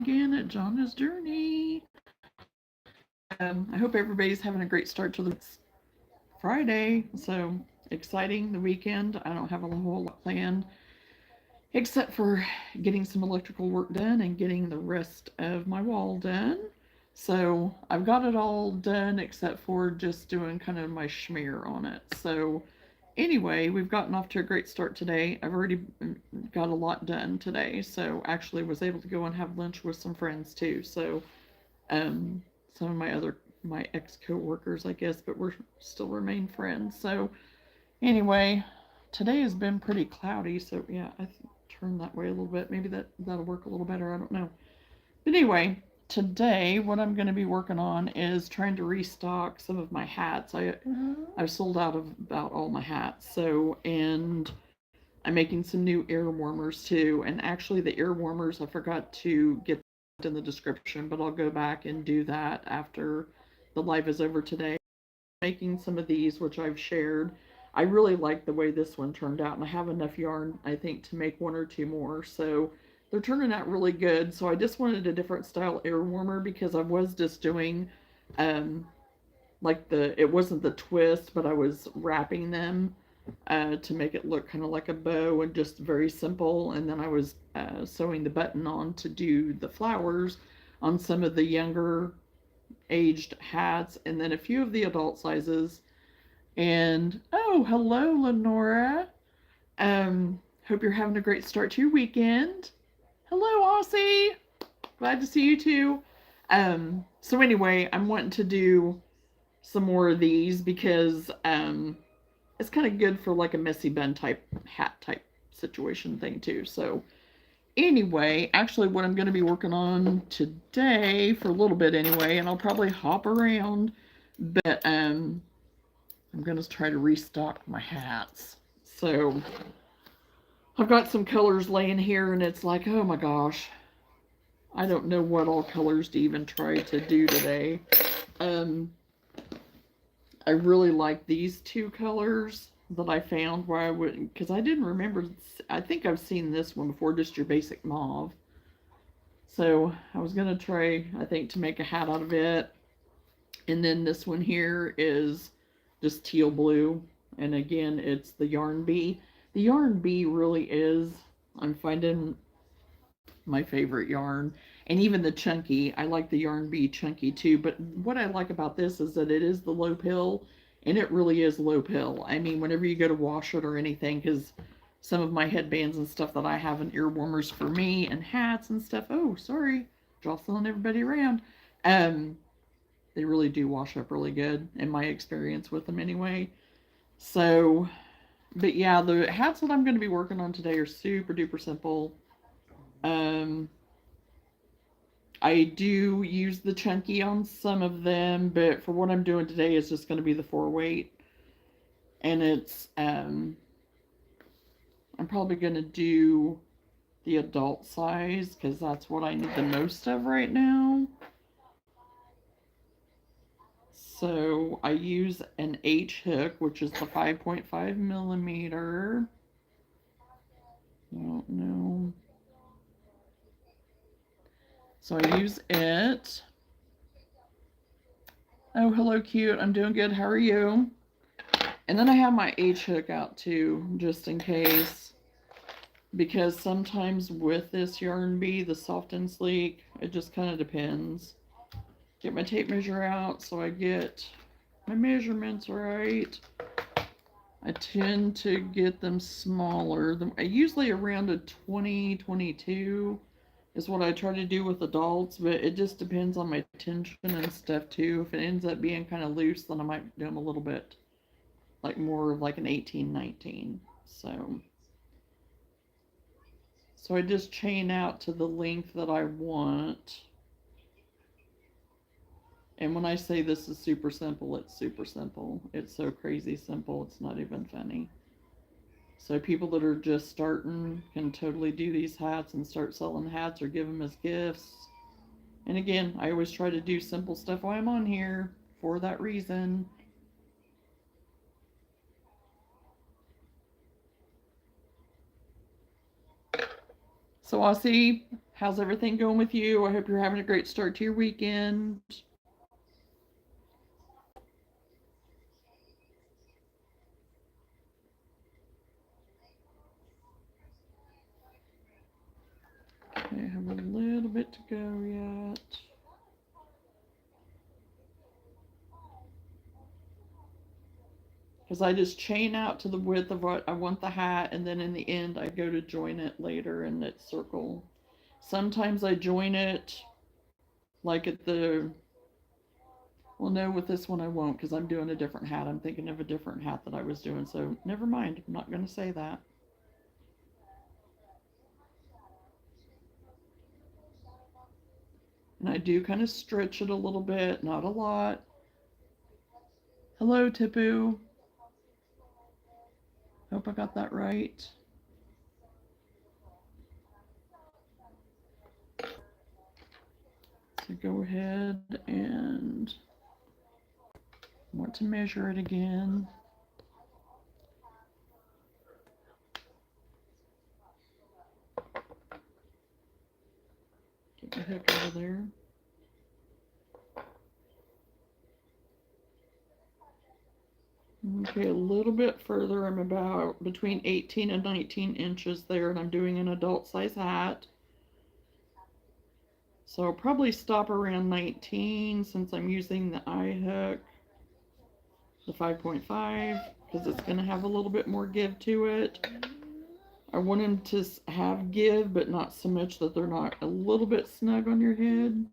again at Jonna's Journey. I hope everybody's having a great start to the Friday. So exciting, the weekend. I don't have a whole lot planned except for getting some electrical work done and getting the rest of my wall done. So I've got it all done except for just doing kind of my schmear on it. So anyway, we've gotten off to a great start today. I've already got a lot done today. So actually was able to go and have lunch with some friends too. So um, some of my ex coworkers, I guess, but we're still remain friends. So anyway, today has been pretty cloudy, so yeah, turn that way a little bit. Maybe that'll work a little better. I don't know. But anyway, today what I'm going to be working on is trying to restock some of my hats. I've sold out of about all my hats. So and I'm making some new ear warmers too. And actually, the ear warmers I forgot to get in the description, but I'll go back and do that after the live is over today. Making some of these, which I've shared. I really like the way this one turned out, and I have enough yarn, I think, to make one or two more. So they're turning out really good. So I just wanted a different style air warmer because I was just doing, um, it wasn't the twist, but I was wrapping them to make it look kind of like a bow and just very simple. And then I was sewing the button on to do the flowers on some of the younger aged hats and then a few of the adult sizes. And oh, hello, Lenora. Hope you're having a great start to your weekend. Hello, Aussie. Glad to see you too. So anyway, I'm wanting to do some more of these because it's kind of good for like a messy bun type hat type situation thing too. So anyway, actually what I'm going to be working on today for a little bit anyway, and I'll probably hop around, but I'm going to try to restock my hats. So I've got some colors laying here and it's like, oh my gosh, I don't know what all colors to even try to do today. Um, I really like these two colors that I found where I would, because I didn't remember, I think I've seen this one before, just your basic mauve. So I was going to try, I think, to make a hat out of it. And then this one here is just teal blue. And again, it's the Yarn Bee. The Yarn Bee really is, I'm finding my favorite yarn. And even the Chunky, I like the Yarn Bee Chunky too. But what I like about this is that it is the low pill. And it really is low pill. I mean, whenever you go to wash it or anything, because some of my headbands and stuff that I have and ear warmers for me and hats and stuff. Oh, sorry, jostling everybody around. Um, they really do wash up really good in my experience with them anyway. So, but yeah, the hats that I'm going to be working on today are super duper simple. Um, I do use the chunky on some of them, but for what I'm doing today is just going to be the 4-weight. And I'm probably going to do the adult size because that's what I need the most of right now. So I use an H hook, which is the 5.5 millimeter. I don't know. So I use it. Oh, hello, cute. I'm doing good. How are you? And then I have my H hook out too, just in case. Because sometimes with this Yarn Bee, the soft and sleek, it just kind of depends. Get my tape measure out so I get my measurements right. I tend to get them smaller. Usually around a 20, 22 is what I try to do with adults, but it just depends on my tension and stuff too. If it ends up being kind of loose, then I might do them a little bit like more of like an 18, 19. So I just chain out to the length that I want. And when I say this is super simple, it's super simple. It's so crazy simple, it's not even funny. So people that are just starting can totally do these hats and start selling hats or give them as gifts. And again, I always try to do simple stuff while I'm on here for that reason. So Aussie, How's everything going with you? I hope you're having a great start to your weekend. Okay, I have a little bit to go yet. Because I just chain out to the width of what I want the hat, and then in the end I go to join it later in that circle. Sometimes I join it like at the, well, no, with this one I won't because I'm doing a different hat. I'm thinking of a different hat that I was doing, so never mind. I'm not going to say that. And I do kind of stretch it a little bit, not a lot. Hello, Tipu. Hope I got that right. So go ahead and want to measure it again. Get the hook out of there. Okay, a little bit further. I'm about between 18 and 19 inches there, and I'm doing an adult size hat. So I'll probably stop around 19 since I'm using the eye hook, the 5.5, because it's going to have a little bit more give to it. I want them to have give, but not so much that they're not a little bit snug on your head.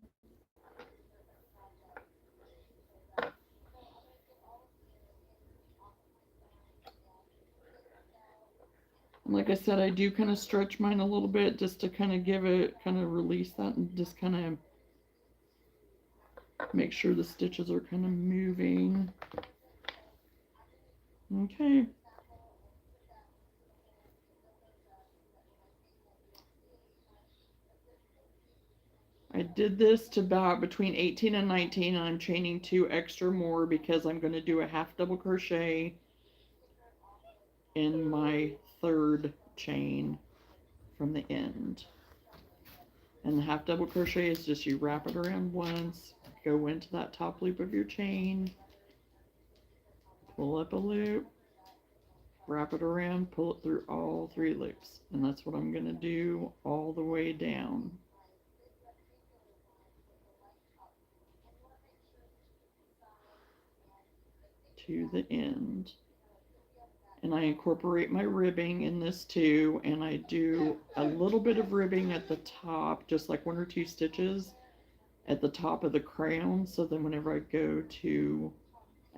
And like I said, I do kind of stretch mine a little bit just to kind of give it, kind of release that and just kind of make sure the stitches are kind of moving. Okay. I did this to about between 18 and 19, and I'm chaining 2 extra more because I'm going to do a half double crochet in my third chain from the end. And the half double crochet is just you wrap it around once, go into that top loop of your chain, pull up a loop, wrap it around, pull it through all 3 loops. And that's what I'm going to do all the way down to the end. And I incorporate my ribbing in this too, and I do a little bit of ribbing at the top, just like 1 or 2 stitches at the top of the crown, so then whenever I go to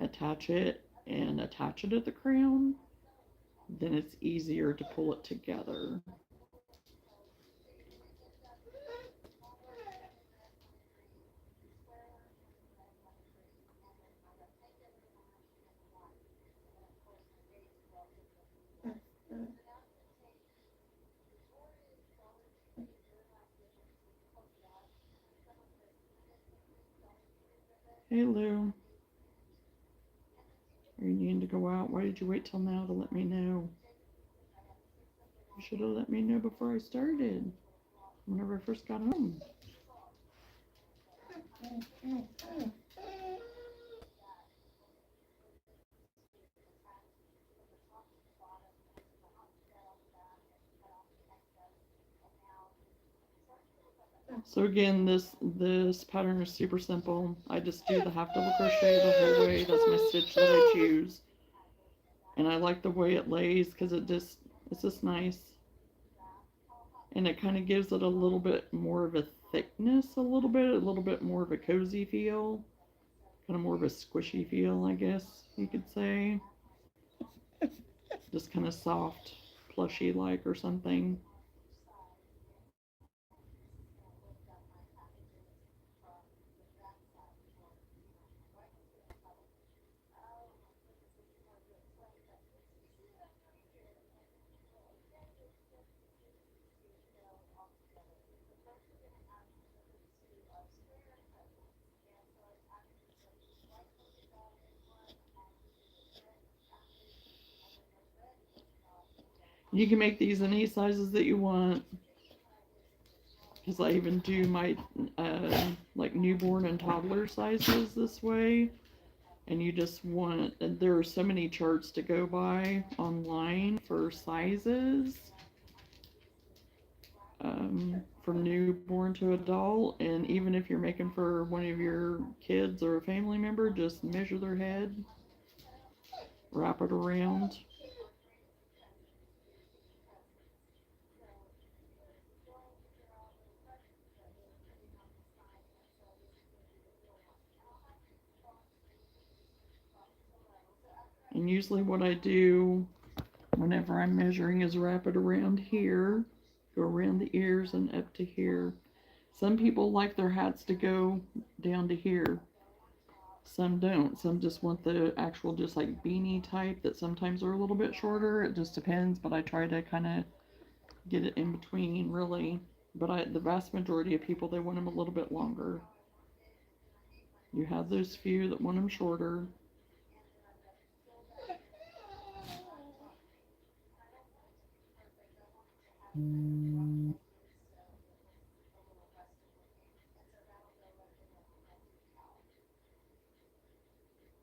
attach it at the crown, then it's easier to pull it together. Hey Lou, are you needing to go out? Why did you wait till now to let me know? You should have let me know before I started, whenever I first got home. So again, this pattern is super simple. I just do the half double crochet the whole way. That's my stitch that I choose. And I like the way it lays because it's just nice. And it kind of gives it a little bit more of a thickness, a little bit more of a cozy feel. Kind of more of a squishy feel, I guess you could say. Just kind of soft, plushy like or something. You can make these any sizes that you want. because I even do my like newborn and toddler sizes this way. And you just want, there are so many charts to go by online for sizes, from newborn to adult. And even if you're making for one of your kids or a family member, just measure their head, wrap it around. And usually what I do whenever I'm measuring is wrap it around here, go around the ears and up to here. Some people like their hats to go down to here. Some don't. Some just want the actual, just like beanie type that sometimes are a little bit shorter. It just depends, but I try to kind of get it in between, really. But the vast majority of people, they want them a little bit longer. You have those few that want them shorter.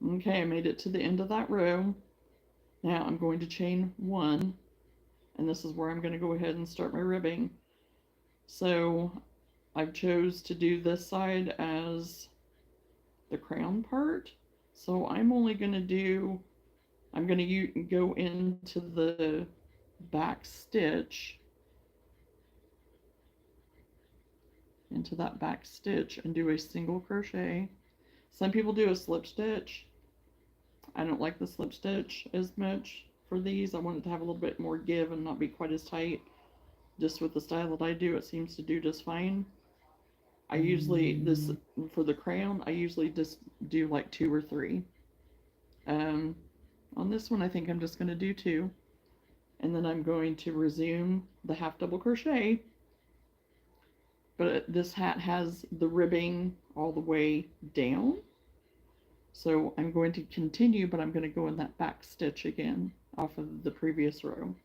Okay, I made it to the end of that row. Now I'm going to chain one, and this is where I'm going to go ahead and start my ribbing. So I've chose to do this side as the crown part. So I'm only going to do, I'm going to go into the back stitch, into that back stitch, and do a single crochet. Some people do a slip stitch. I don't like the slip stitch as much for these. I want it to have a little bit more give and not be quite as tight. Just with the style that I do, it seems to do just fine. I usually, this, for the crown, I usually just do like 2 or 3. Um, on this one, I think I'm just going to do 2. And then I'm going to resume the half double crochet. But this hat has the ribbing all the way down. So I'm going to continue, but I'm going to go in that back stitch again off of the previous row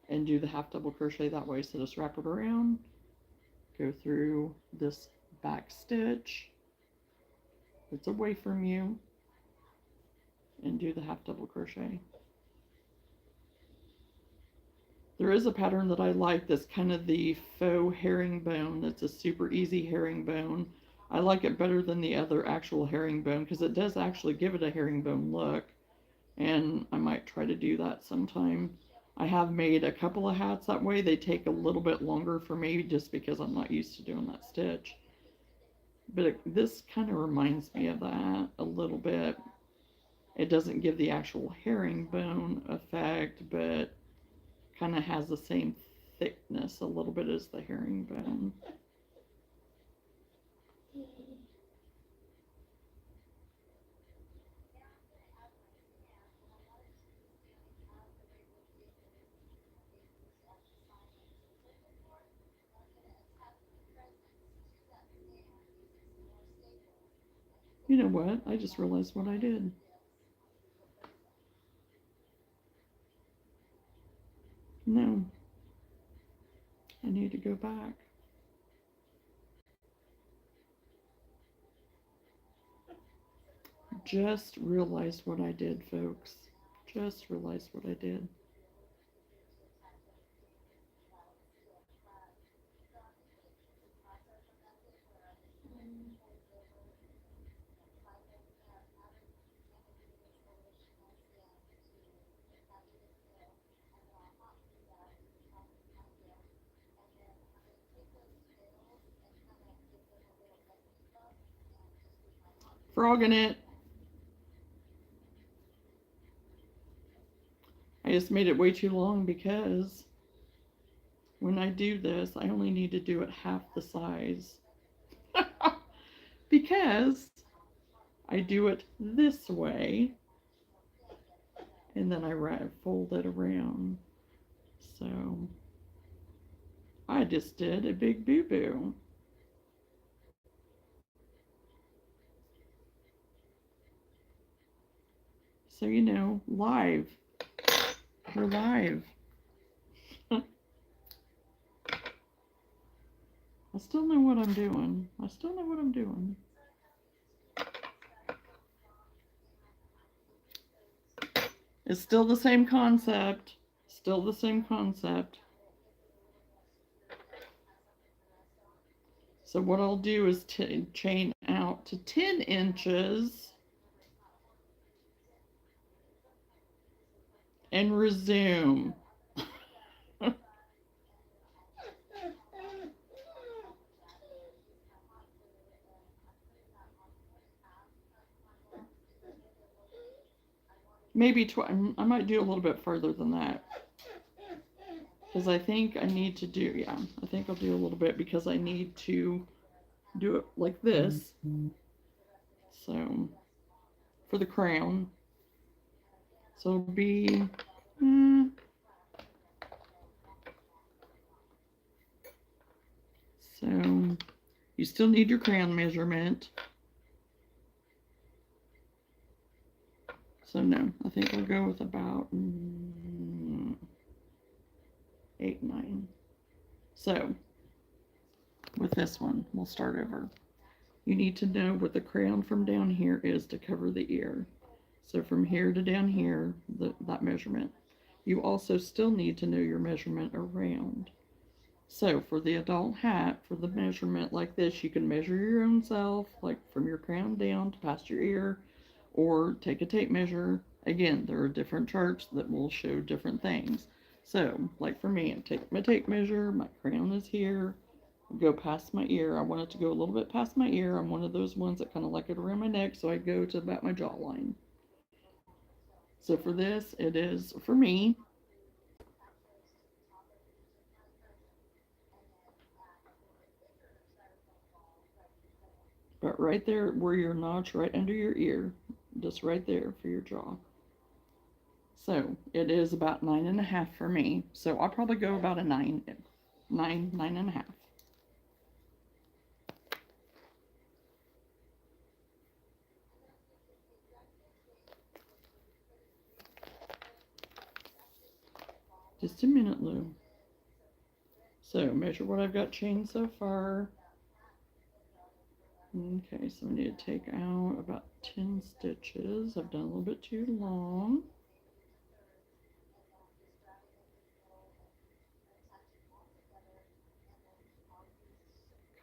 and do the half double crochet that way. So just wrap it around, go through this back stitch that's away from you, and do the half double crochet. There is a pattern that I like that's kind of the faux herringbone. That's a super easy herringbone. I like it better than the other actual herringbone because it does actually give it a herringbone look. And I might try to do that sometime. I have made a couple of hats that way. They take a little bit longer for me just because I'm not used to doing that stitch. But this kind of reminds me of that a little bit. It doesn't give the actual herringbone effect, but kind of has the same thickness a little bit as the herringbone. You know what? I just realized what I did. No, I need to go back. Just realized what I did, folks. Just realized what I did. Frogging it. I just made it way too long because when I do this, I only need to do it half the size. Because I do it this way and then I fold it around. So I just did a big boo-boo. So, you know, live. We're live. I still know what I'm doing. I still know what I'm doing. It's still the same concept. Still the same concept. So what I'll do is chain out to 10 inches and resume. Maybe I might do a little bit further than that. Because I think I need to do, yeah, I think I'll do a little bit because I need to do it like this. So, for the crown. So it'll be, so you still need your crown measurement. So no, I think I'll go with about 8, 9. So with this one, we'll start over. You need to know what the crown from down here is to cover the ear. So from here to down here, that measurement. You also still need to know your measurement around. So for the adult hat, for the measurement like this, you can measure your own self, like from your crown down to past your ear, or take a tape measure. Again, there are different charts that will show different things. So, like for me, I take my tape measure, my crown is here, go past my ear. I want it to go a little bit past my ear. I'm one of those ones that kind of like it around my neck, so I go to about my jawline. So for this, it is, for me, but right there where your notch, right under your ear, just right there for your jaw. So it is about 9.5 for me. So I'll probably go about a 9.5. Just a minute, Lou. So measure what I've got chained so far. Okay, so I need to take out about 10 stitches. I've done a little bit too long.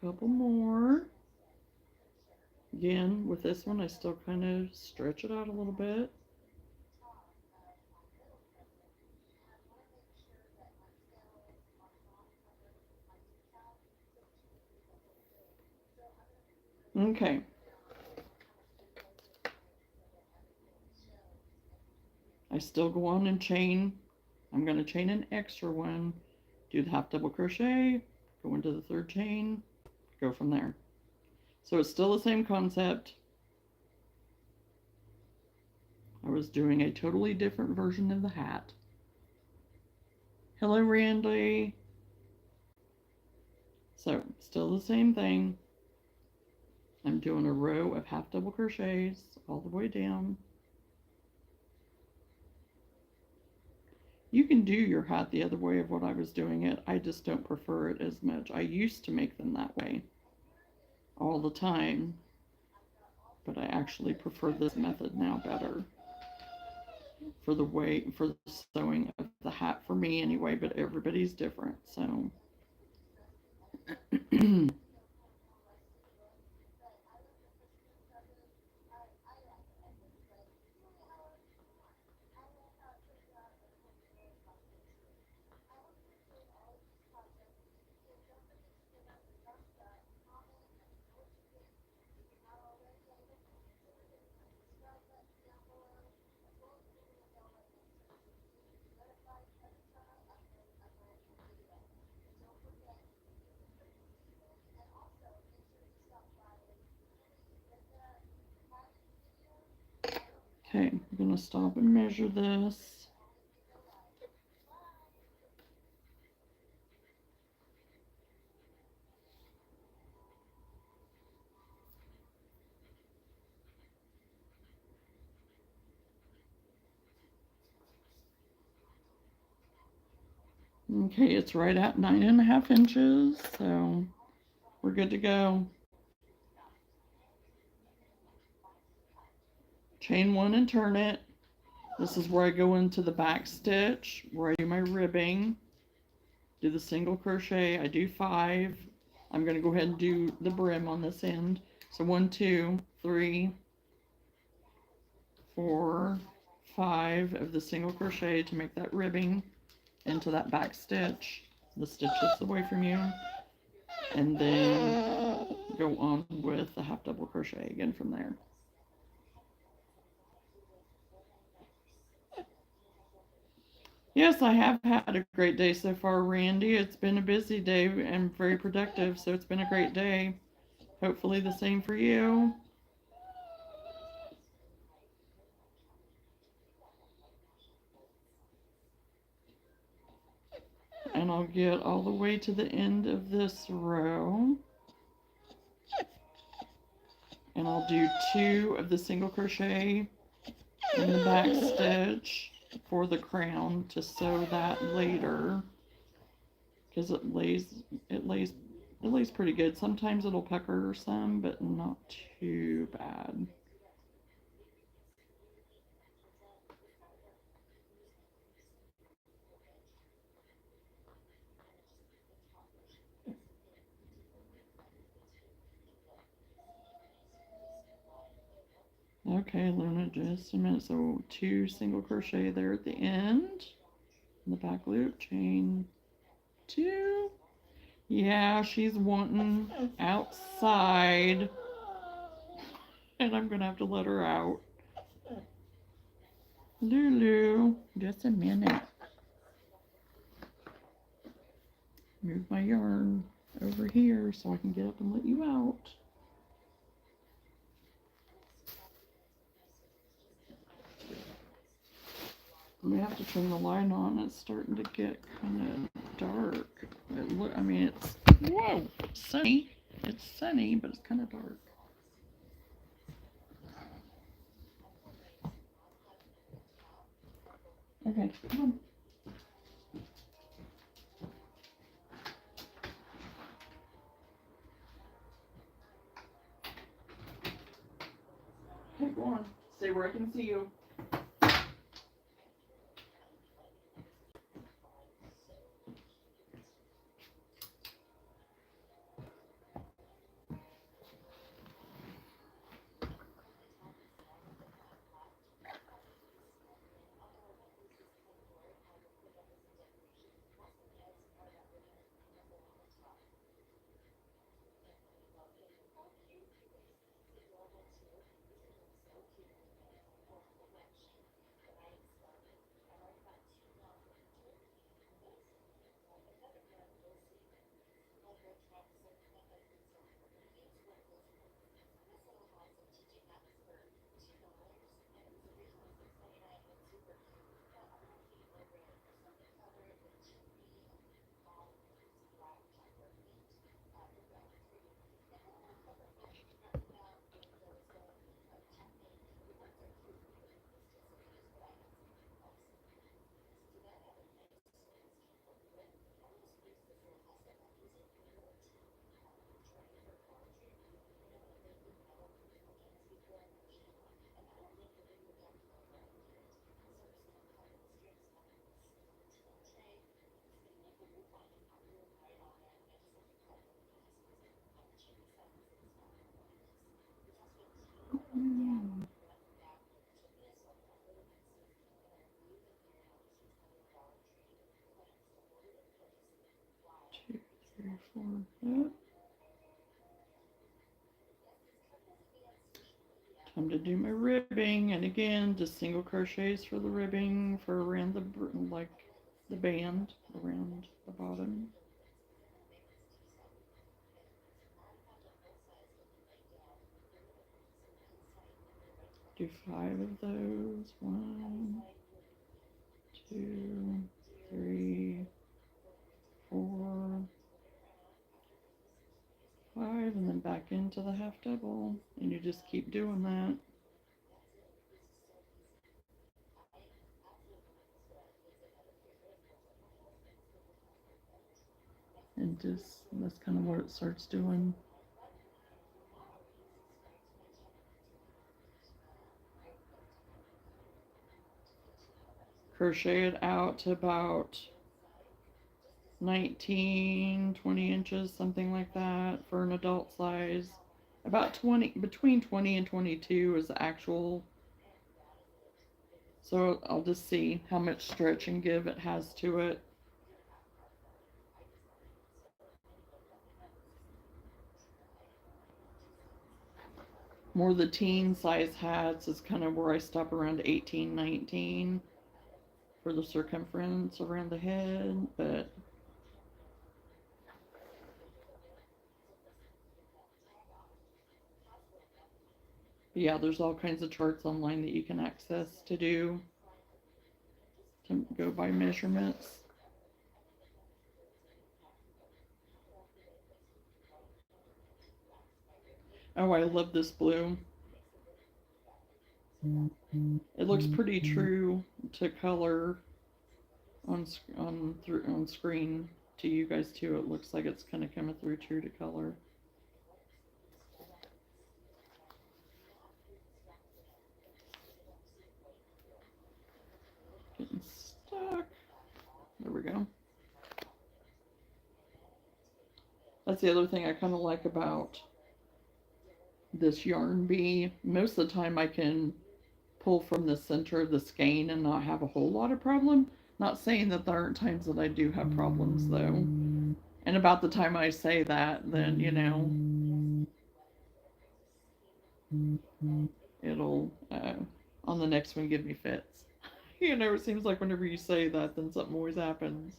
Couple more. Again, with this one, I still kind of stretch it out a little bit. Okay. I still go on and chain. I'm going to chain an extra one, do the half double crochet, go into the third chain, go from there. So it's still the same concept. I was doing a totally different version of the hat. Hello, Randy. So still the same thing. I'm doing a row of half double crochets all the way down. You can do your hat the other way of what I was doing it. I just don't prefer it as much. I used to make them that way all the time, but I actually prefer this method now better for the way, for the sewing of the hat for me anyway, but everybody's different. So okay, I'm gonna stop and measure this. Okay, it's right at 9.5 inches, so We're good to go. Chain one and turn it. This is where I go into the back stitch, where I do my ribbing, do the single crochet. I do 5. I'm going to go ahead and do the brim on this end. So 1, 2, 3, 4, 5 of the single crochet to make that ribbing into that back stitch. The stitch that's away from you. And then go on with the half double crochet again from there. Yes, I have had a great day so far, Randy. It's been a busy day and very productive, so it's been a great day. Hopefully the same for you. And I'll get all the way to the end of this row. And I'll do 2 of the single crochet in the back stitch for the crown to sew that later, because it lays pretty good. Sometimes it'll pucker some, but not too bad. Okay, Luna, just a minute. So 2 single crochet there at the end, in the back loop, chain 2. Yeah, she's wanting outside, and I'm gonna have to let her out. Lulu, just a minute. Move my yarn over here so I can get up and let you out. We have to turn the light on. It's starting to get kind of dark. I mean, it's, whoa, sunny. It's sunny, but it's kind of dark. Okay, come on. Okay, go on. Stay where I can see you. Mm. 2, 3, 4. Yep. Time to do my ribbing, and again, just single crochets for the ribbing for around the the band around the bottom. Do 5 of those. 1, 2, 3, 4, 5, and then back into the half double, and you just keep doing that. and just that's kind of what it starts doing. Crochet it out to about 19, 20 inches, something like that for an adult size. About 20, between 20 and 22 is the actual. So I'll just see how much stretch and give it has to it. More the teen size hats is kind of where I stop around 18, 19 for the circumference around the head, but yeah, there's all kinds of charts online that you can access to go by measurements. Oh, I love this blue. It looks pretty true to color on screen to you guys too. It looks like it's kind of coming through true to color. Getting stuck. There we go. That's the other thing I kind of like about this yarn bee. Most of the time I can pull from the center of the skein and not have a whole lot of problem. Not saying that there aren't times that I do have problems though. And about the time I say that, then it'll on the next one give me fits. It seems like whenever you say that, then something always happens.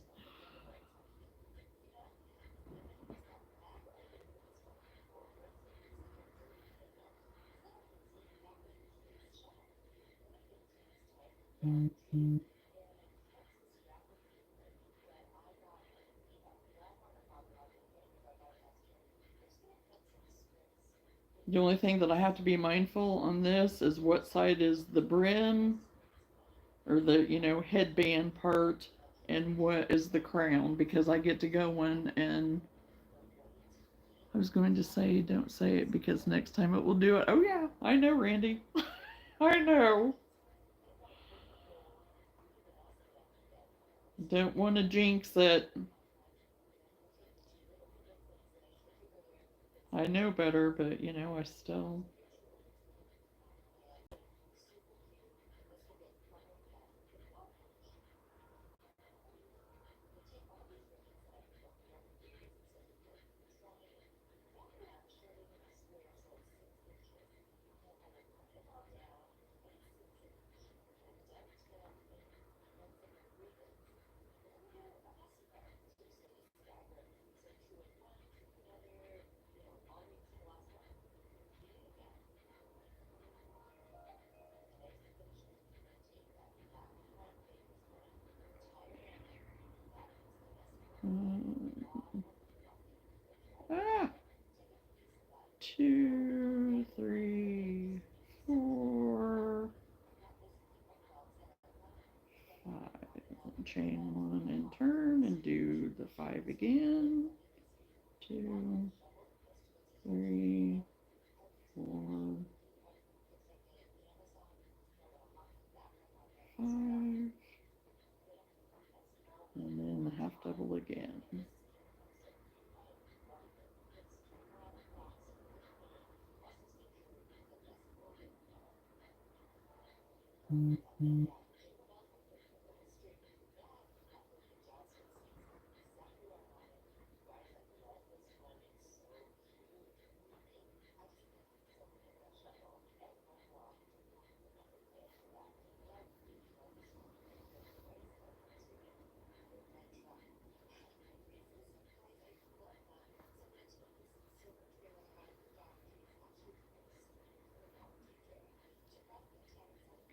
The only thing that I have to be mindful on this is what side is the brim or the, headband part and what is the crown, because I get to go in and I was going to say, don't say it because next time it will do it. Oh, yeah, I know, Randy. I know. Don't want to jinx it. I know better, but, I still. Uh, ah! 2, 3, 4, 5. Chain 1 and turn and do the 5 again. 2, 3, 4, 5, and then the half double again.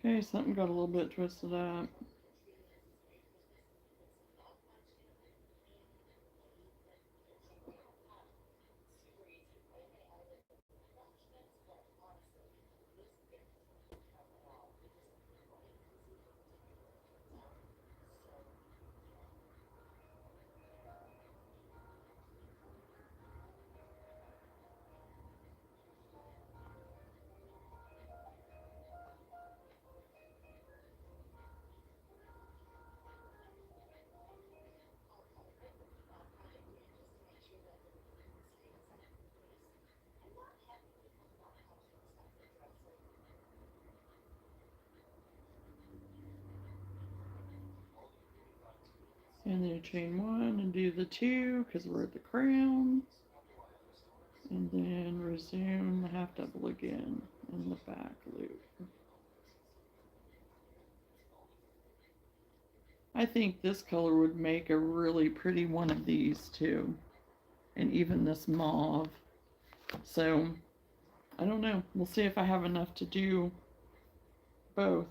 Okay, something got a little bit twisted up. And then chain 1 and do the 2 because we're at the crown. And then resume the half double again in the back loop. I think this color would make a really pretty one of these too. And even this mauve. So, I don't know. We'll see if I have enough to do both.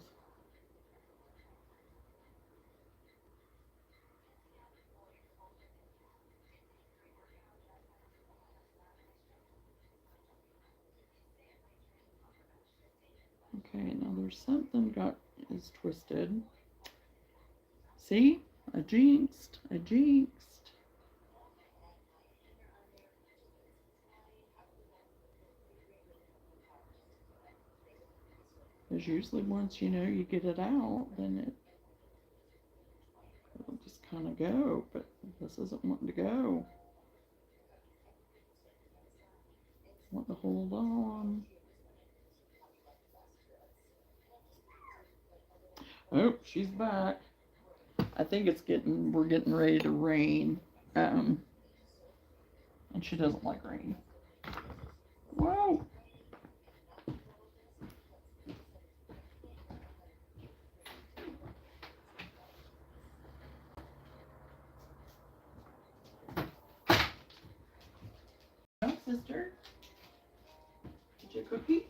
Okay, now there's something is twisted. See? I jinxed. I jinxed. Because usually once you know you get it out, then it'll just kind of go. But this isn't wanting to go. Want to hold on. Oh, she's back. I think we're getting ready to rain. And she doesn't like rain. Whoa. Oh, sister. Did you cookie?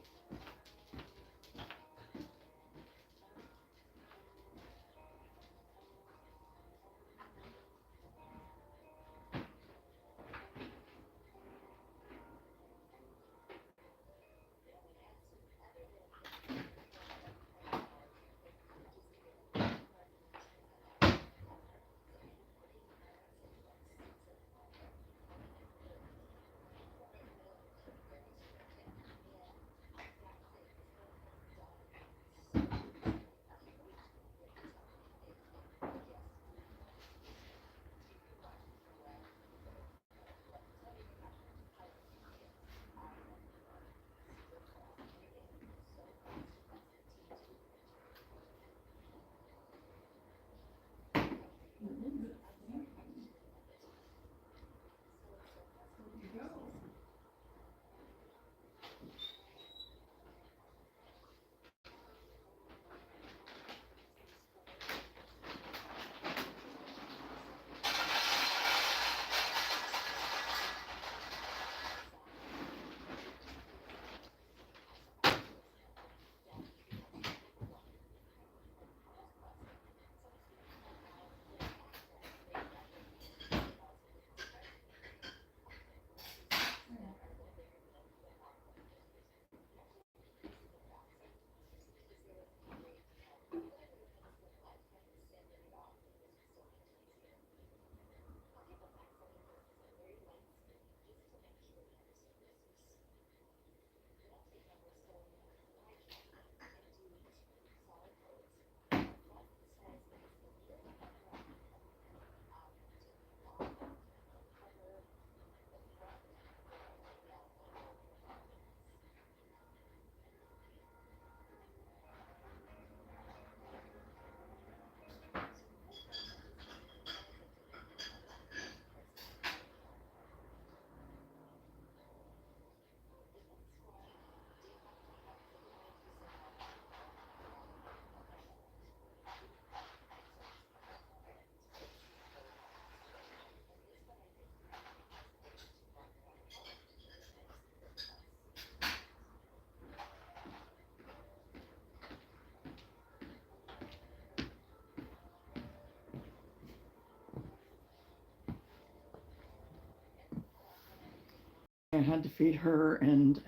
I had to feed her and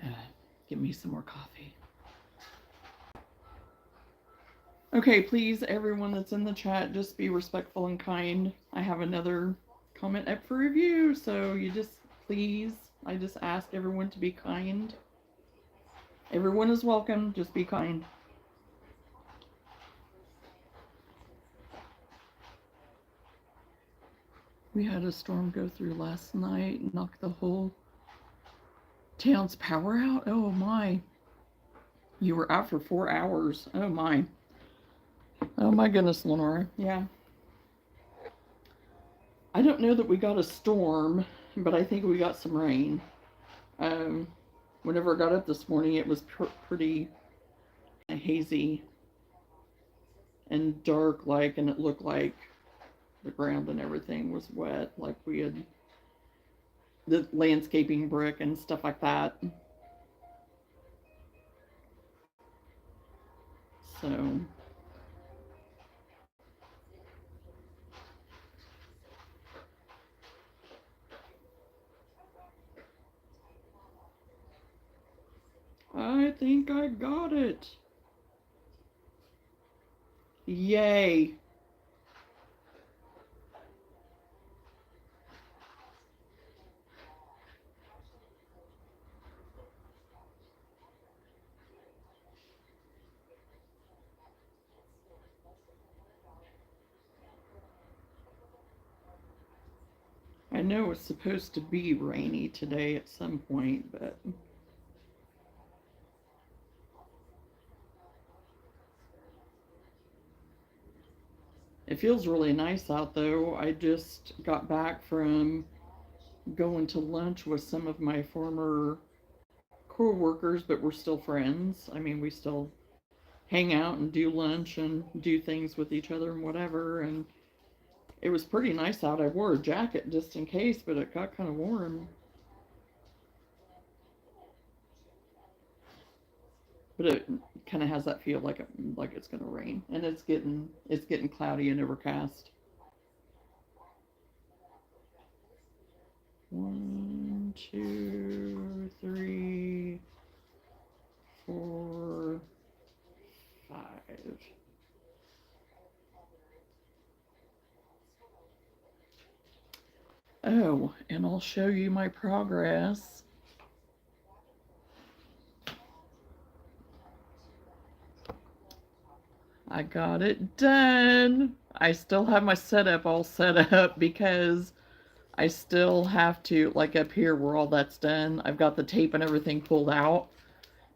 get me some more coffee. Okay, please, everyone that's in the chat, just be respectful and kind. I have another comment up for review, so please, I just ask everyone to be kind. Everyone is welcome, just be kind. We had a storm go through last night and knock the whole town's power out. Oh my. You were out for 4 hours. Oh my. Oh my goodness, Lenora. Yeah. I don't know that we got a storm, but I think we got some rain. Um, Whenever I got up this morning, it was pretty hazy and dark, like, and it looked like the ground and everything was wet, like we had the landscaping brick and stuff like that. So, I think I got it. Yay. I know it's supposed to be rainy today at some point, but it feels really nice out though. I just got back from going to lunch with some of my former co-workers, but we're still friends. I mean, we still hang out and do lunch and do things with each other and whatever. And it was pretty nice out. I wore a jacket just in case, but it got kind of warm. But it kind of has that feel like it's gonna rain, and it's getting cloudy and overcast. One, two, three, four, five. Oh, and I'll show you my progress. I got it done. I still have my setup all set up because I still have to, like up here where all that's done, I've got the tape and everything pulled out,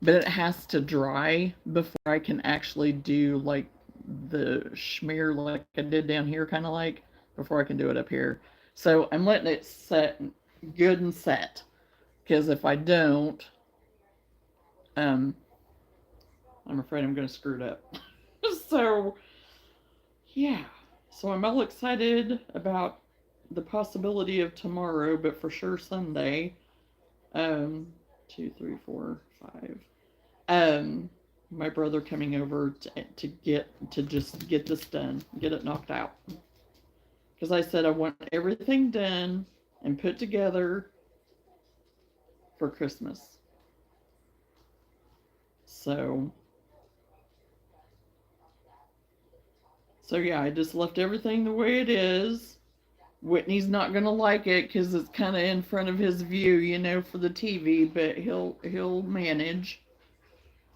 but it has to dry before I can actually do like the schmear like I did down here, kind of like, before I can do it up here. So I'm letting it set good and set, because if I don't, um, I'm afraid I'm going to screw it up. So, yeah. So I'm all excited about the possibility of tomorrow, but for sure Sunday. Um, Two, three, four, five. Um, my brother coming over to just get this done, get it knocked out. Because I said I want everything done and put together for Christmas. So, so yeah, I just left everything the way it is. Whitney's not gonna like it because it's kind of in front of his view, for the TV, but he'll manage.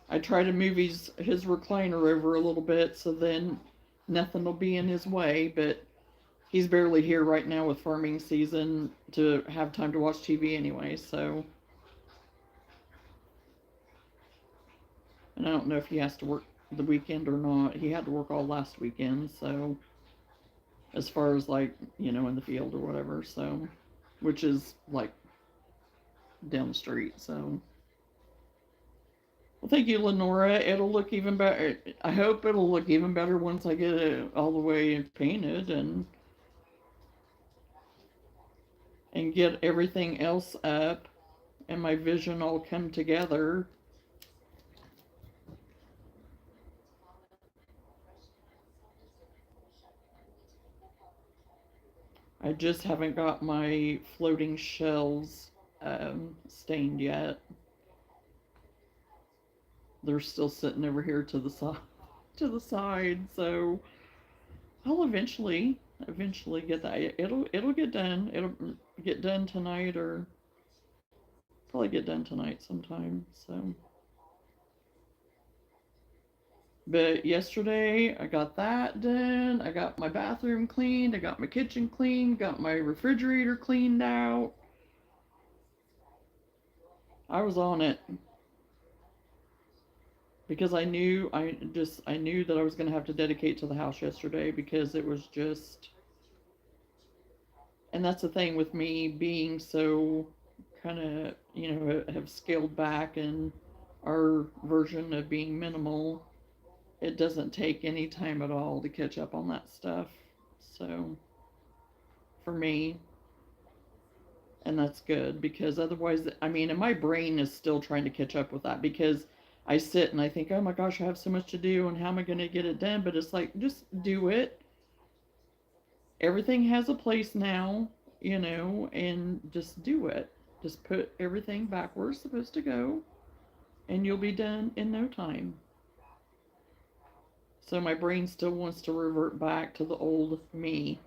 I try to move his recliner over a little bit so then nothing will be in his way, but he's barely here right now with farming season to have time to watch TV anyway, so. And I don't know if he has to work the weekend or not. He had to work all last weekend, so, as far as like, in the field or whatever, so, which is like down the street, so. Well, thank you, Lenora. It'll look even better. I hope it'll look even better once I get it all the way painted and get everything else up and my vision all come together. I just haven't got my floating shells stained yet. They're still sitting over here to the side, so I'll eventually get that. It'll get done. It'll get done tonight, or probably get done tonight sometime. So, but yesterday I got that done. I got my bathroom cleaned. I got my kitchen cleaned. Got my refrigerator cleaned out. I was on it because I knew that I was going to have to dedicate to the house yesterday because it was just And that's the thing with me being so kind of, have scaled back in our version of being minimal. It doesn't take any time at all to catch up on that stuff. So for me, and that's good because otherwise, I mean, and my brain is still trying to catch up with that because I sit and I think, oh my gosh, I have so much to do and how am I going to get it done? But it's like, just do it. Everything has a place now, and just do it. Just put everything back where it's supposed to go and you'll be done in no time. So my brain still wants to revert back to the old me.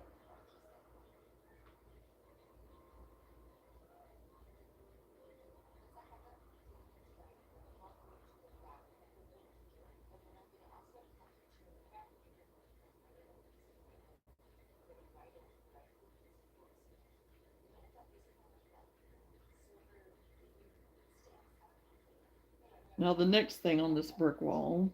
Now, the next thing on this brick wall,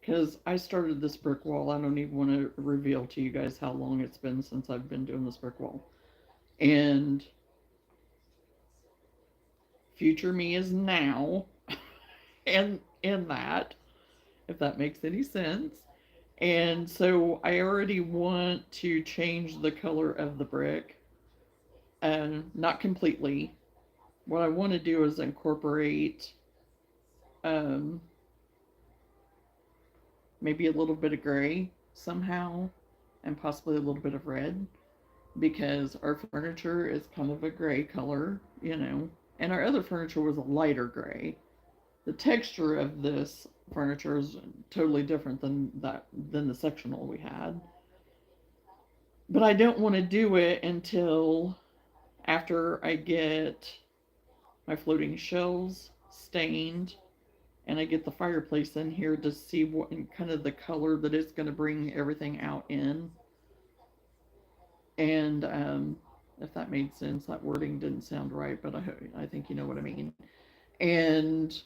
because I started this brick wall, I don't even want to reveal to you guys how long it's been since I've been doing this brick wall. And future me is now, and in that, if that makes any sense. And so I already want to change the color of the brick, and not completely. What I want to do is incorporate um, maybe a little bit of gray somehow, and possibly a little bit of red, because our furniture is kind of a gray color, and our other furniture was a lighter gray. The texture of this furniture is totally different than the sectional we had. But I don't want to do it until after I get my floating shelves stained and I get the fireplace in here to see what kind of the color that it's going to bring everything out in. And if that made sense, that wording didn't sound right, but I think you know what I mean. And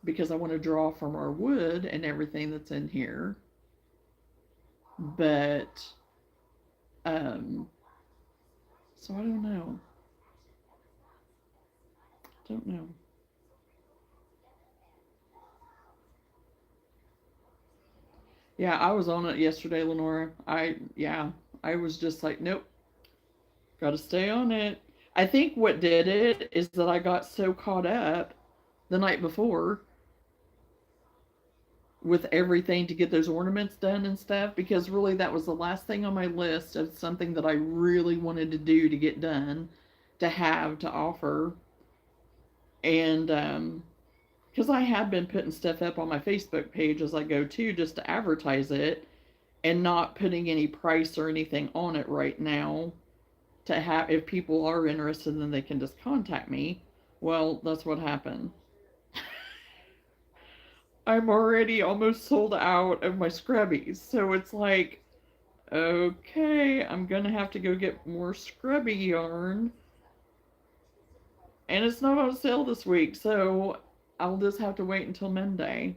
because I want to draw from our wood and everything that's in here, but um, so I don't know. Don't know. Yeah, I was on it yesterday, Lenora. I was just like, nope, got to stay on it. I think what did it is that I got so caught up the night before with everything to get those ornaments done and stuff, because really that was the last thing on my list of something that I really wanted to do to get done, to have to offer. And because I had been putting stuff up on my Facebook page as I go to, just to advertise it, and not putting any price or anything on it right now, to have, if people are interested, then they can just contact me. Well, that's what happened. I'm already almost sold out of my scrubbies. So it's like, okay, I'm gonna have to go get more scrubby yarn. And it's not on sale this week, so I'll just have to wait until Monday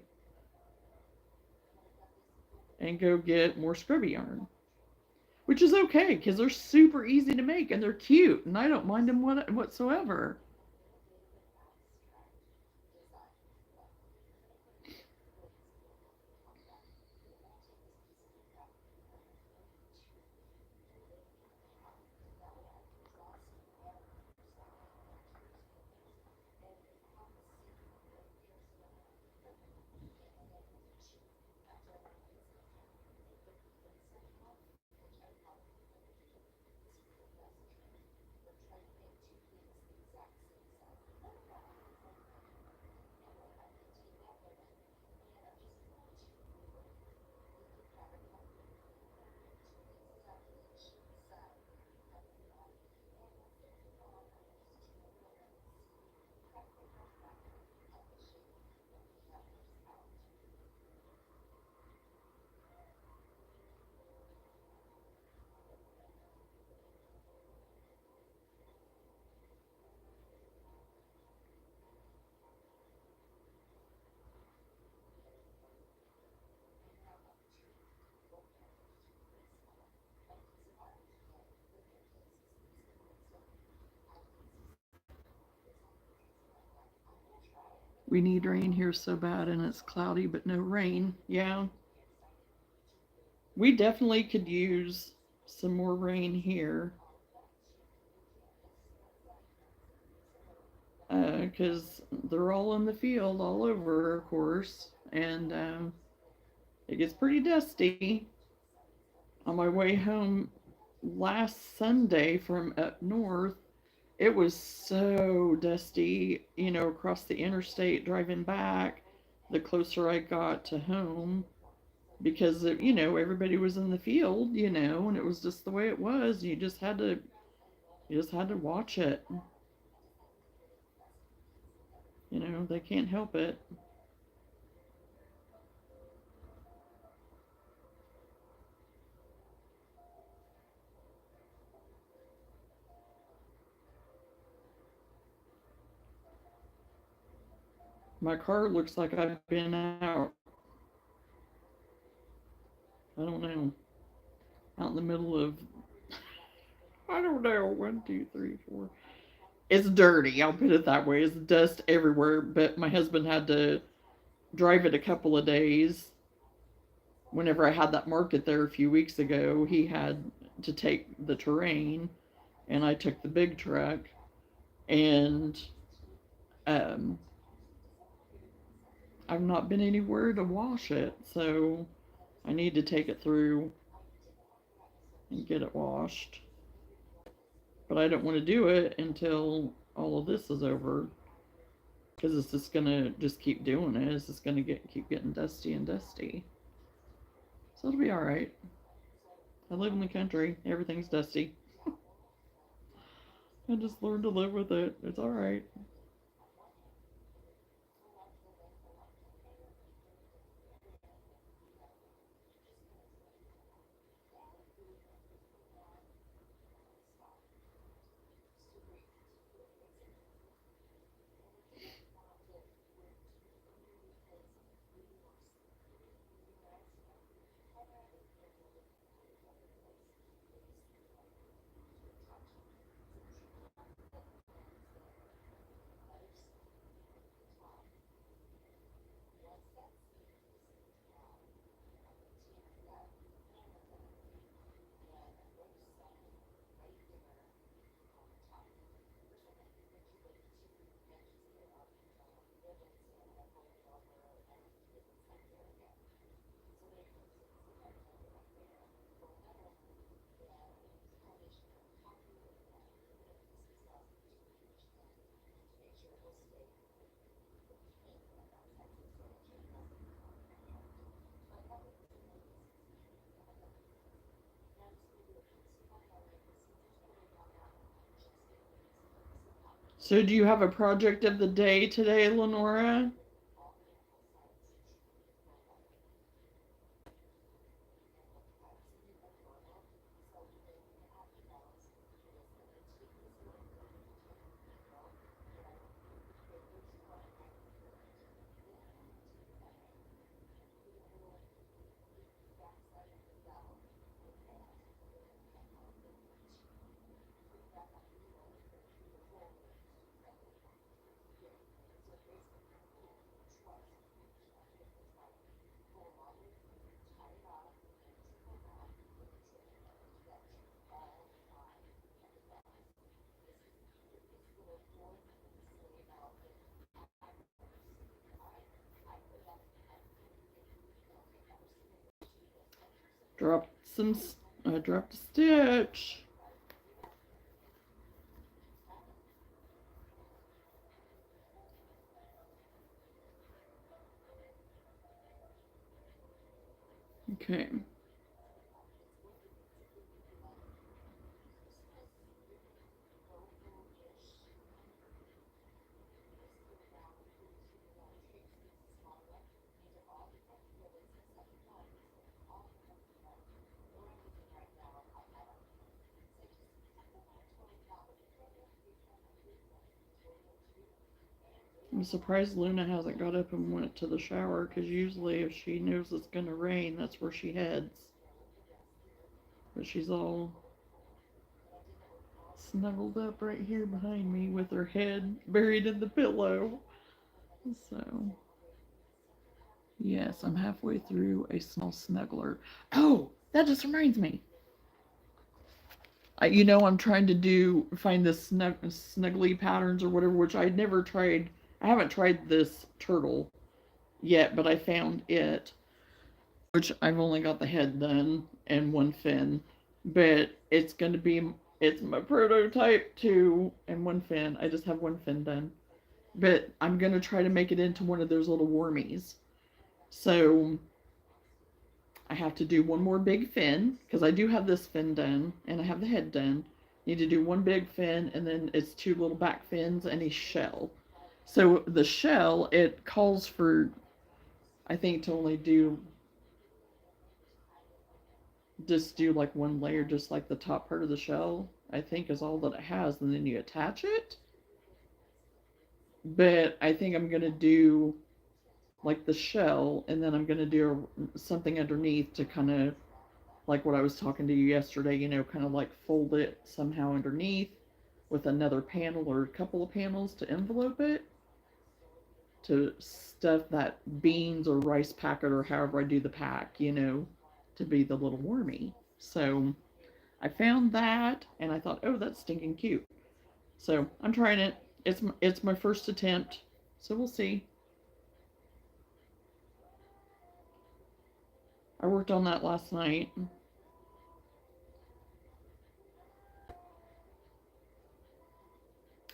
and go get more scrubby yarn. Which is okay, because they're super easy to make and they're cute, and I don't mind them whatsoever. We need rain here so bad, and it's cloudy but no rain. Yeah, we definitely could use some more rain here. Because they're all in the field all over, of course, and it gets pretty dusty. On my way home last Sunday from up north, it was so dusty, across the interstate driving back, the closer I got to home, because, everybody was in the field, and it was just the way it was. You just had to watch it. They can't help it. My car looks like I've been out, I don't know, out in the middle of, I don't know, one, two, three, four. It's dirty, I'll put it that way. It's dust everywhere, but my husband had to drive it a couple of days. Whenever I had that market there a few weeks ago, he had to take the terrain, and I took the big truck, and um, I've not been anywhere to wash it, so I need to take it through and get it washed. But I don't want to do it until all of this is over, because it's just gonna just keep doing it. It's just gonna keep getting dusty and dusty. So it'll be all right. I live in the country. Everything's dusty. I just learned to live with it. It's all right. So, do you have a project of the day today, Lenora? Dropped some. I dropped a stitch. Okay. I'm surprised Luna hasn't got up and went to the shower, because usually if she knows it's gonna rain, that's where she heads. But she's all snuggled up right here behind me with her head buried in the pillow. So, yes, I'm halfway through a small snuggler. Oh, that just reminds me. I'm trying to find the snuggly patterns or whatever, which I'd never tried. I haven't tried this turtle yet, but I found it, which I've only got the head done and one fin. But it's my prototype too, and one fin. I just have one fin done. But I'm going to try to make it into one of those little wormies. So I have to do one more big fin because I do have this fin done and I have the head done. Need to do one big fin and then it's two little back fins and a shell. So the shell, it calls for, I think, to only do like one layer, just like the top part of the shell, I think is all that it has. And then you attach it. But I think I'm going to do like the shell and then I'm going to do something underneath to kind of like what I was talking to you yesterday, kind of like fold it somehow underneath with another panel or a couple of panels to envelope it to stuff that beans or rice packet or however I do the pack, to be the little wormy. So I found that and I thought, oh, that's stinking cute. So I'm trying it. It's my first attempt. So we'll see. I worked on that last night.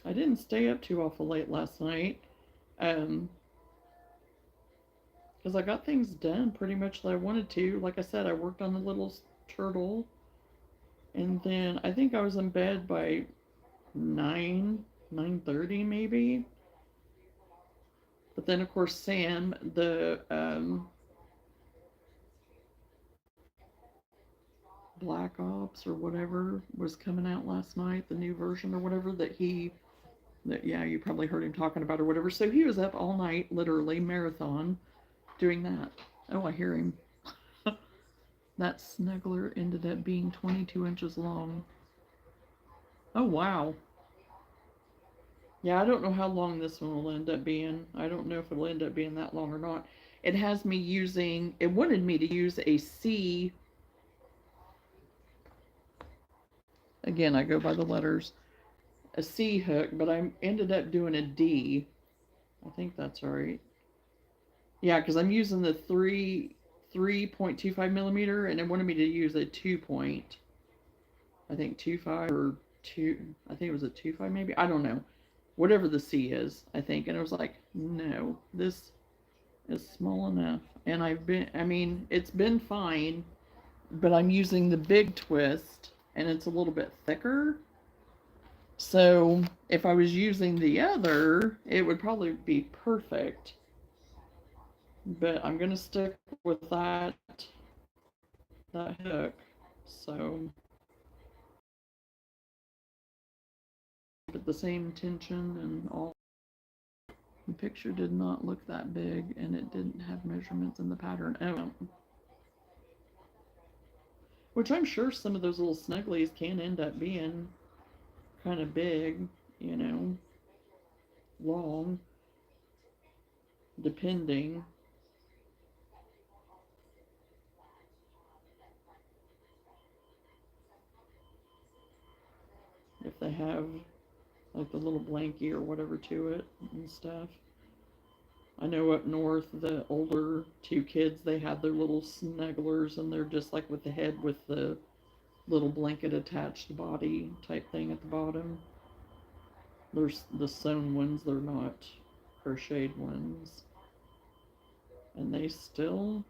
I didn't stay up too awful late last night. Um, because I got things done pretty much that I wanted to. Like I said, I worked on the little turtle, and then I think I was in bed by 9:30 maybe. But then of course Sam, the Black Ops or whatever was coming out last night, the new version or whatever yeah, you probably heard him talking about or whatever. So he was up all night, literally marathon, doing that. Oh, I hear him. That snuggler ended up being 22 inches long. Oh, wow. Yeah, I don't know how long this one will end up being. I don't know if it'll end up being that long or not. It wanted me to use a C. Again, I go by the letters. A C hook, but I ended up doing a D. I think that's right. Yeah, because I'm using the 3.25 millimeter, and it wanted me to use a 2 point. I think 2.5 or 2. I think it was a 2.5 maybe. I don't know. Whatever the C is, I think. And it was like, no, this is small enough. And it's been fine, but I'm using the big twist, and it's a little bit thicker. So if I was using the other, it would probably be perfect. But I'm gonna stick with that hook. So at the same tension and all. The picture did not look that big, and it didn't have measurements in the pattern. Oh, which I'm sure some of those little snugglies can end up being kind of big, long, depending. If they have like the little blankie or whatever to it and stuff. I know up north, the older two kids, they had their little snugglers, and they're just like with the head with the little blanket attached body type thing at the bottom. There's the sewn ones, they're not crocheted ones. And they still,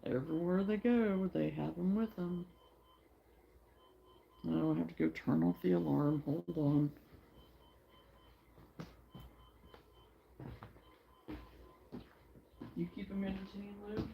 everywhere they go, they have them with them. Oh, I have to go turn off the alarm. Hold on. You keep them entertained, Luke?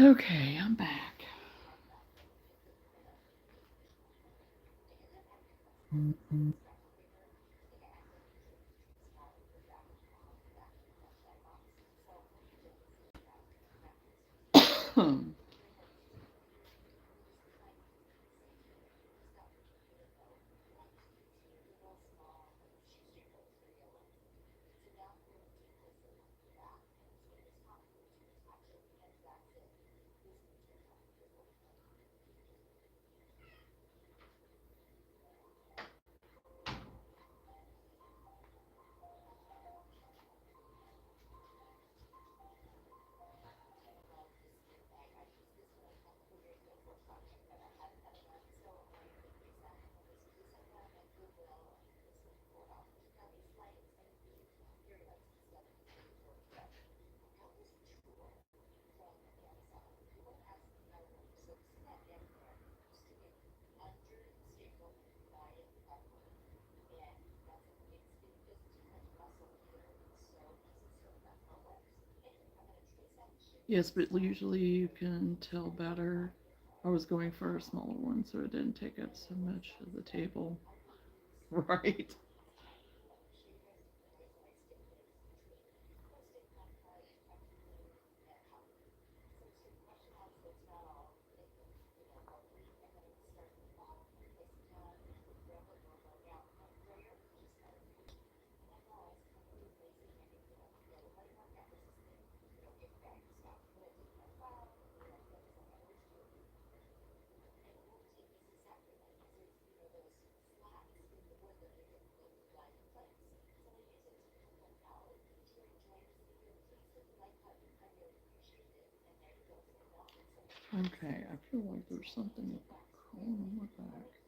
Okay, I'm back. Yes, but usually you can tell better. I was going for a smaller one so it didn't take up so much of the table. Right. Okay, I feel like there's something on my back.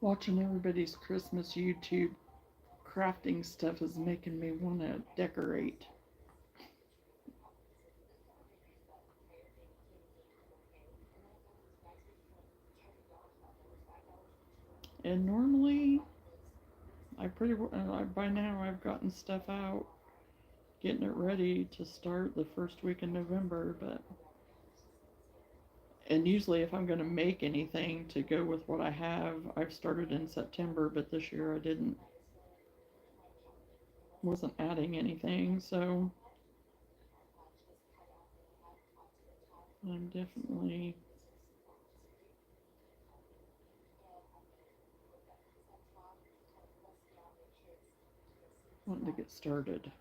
Watching everybody's Christmas YouTube crafting stuff is making me want to decorate. And normally, by now I've gotten stuff out, getting it ready to start the first week in November. And usually, if I'm going to make anything to go with what I have, I've started in September. But this year I wasn't adding anything, so I'm definitely wanting to get started.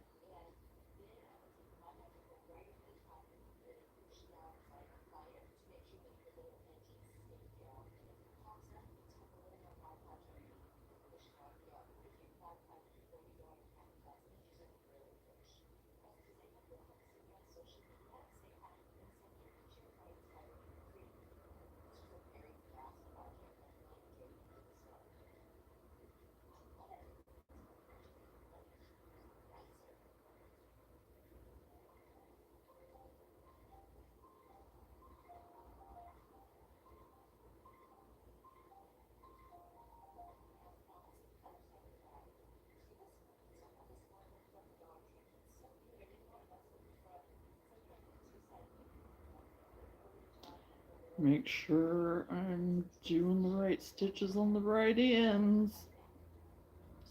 Make sure I'm doing the right stitches on the right ends.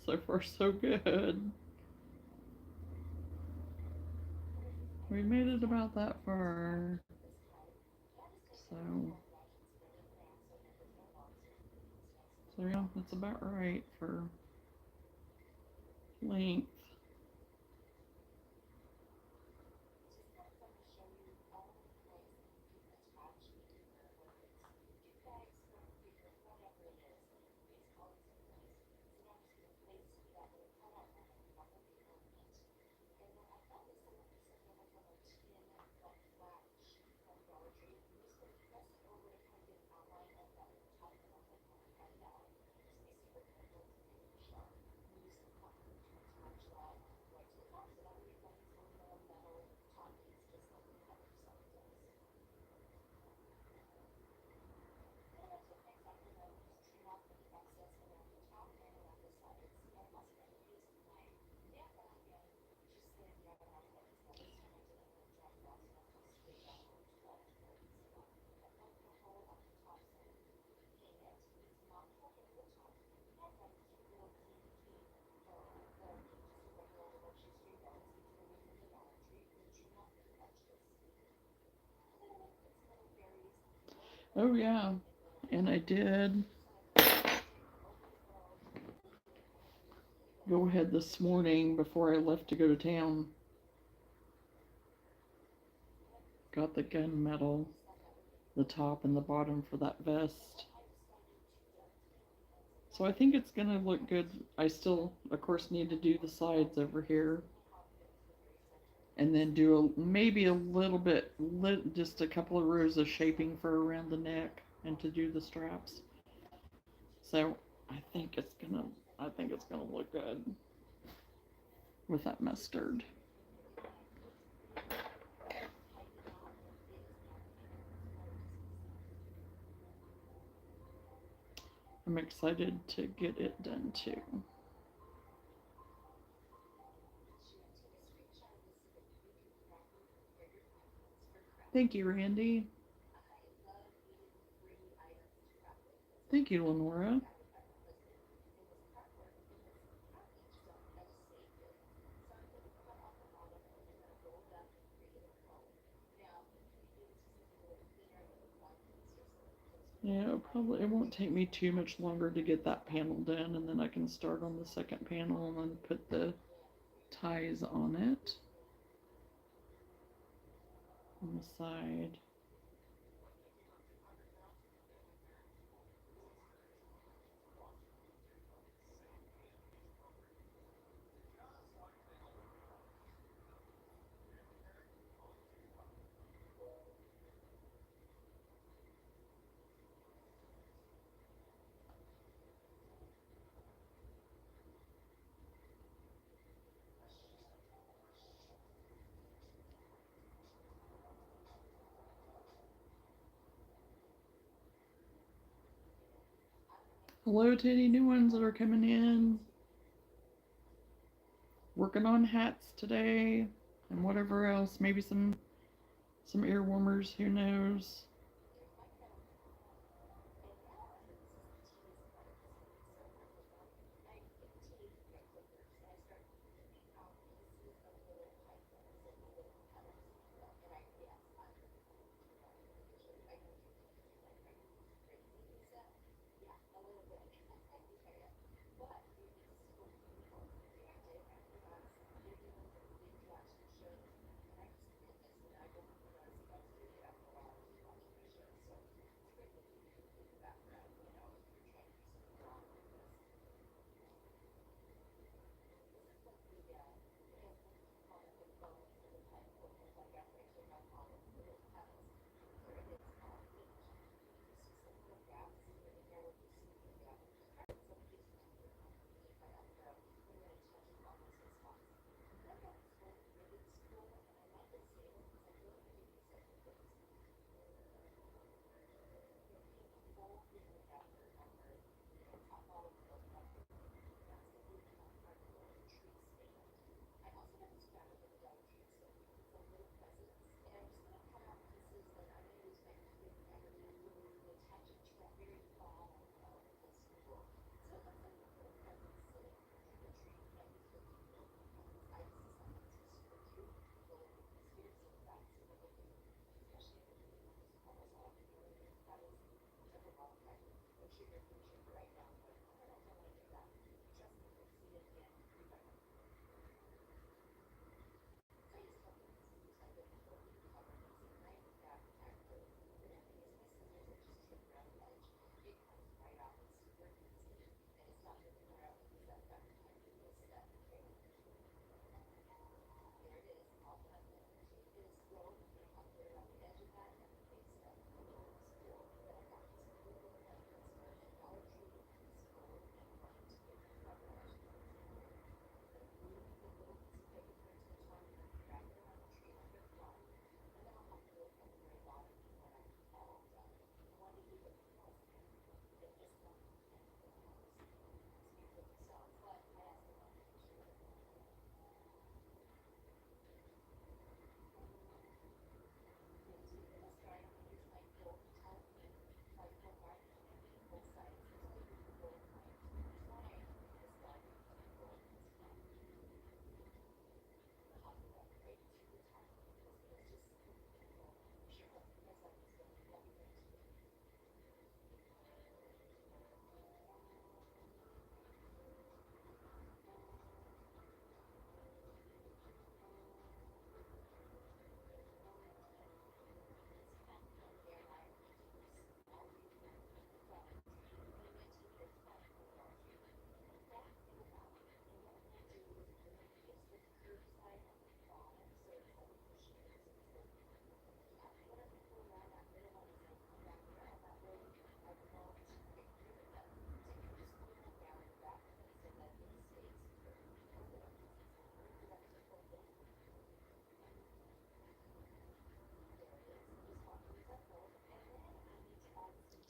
So far, so good. We made it about that far. So, so yeah, that's about right for length. Oh yeah, and I did go ahead this morning before I left to go to town. Got the gunmetal, the top and the bottom for that vest. So I think it's gonna look good. I still, of course, need to do the sides over here, and then do maybe a little bit, just a couple of rows of shaping for around the neck, and to do the straps. So I think it's gonna look good with that mustard. I'm excited to get it done too. Thank you, Randy. Thank you, Lenora. Yeah, it won't take me too much longer to get that panel done, and then I can start on the second panel and put the ties on it on the side. Hello to any new ones that are coming in. Working on hats today and whatever else. Maybe some ear warmers, who knows.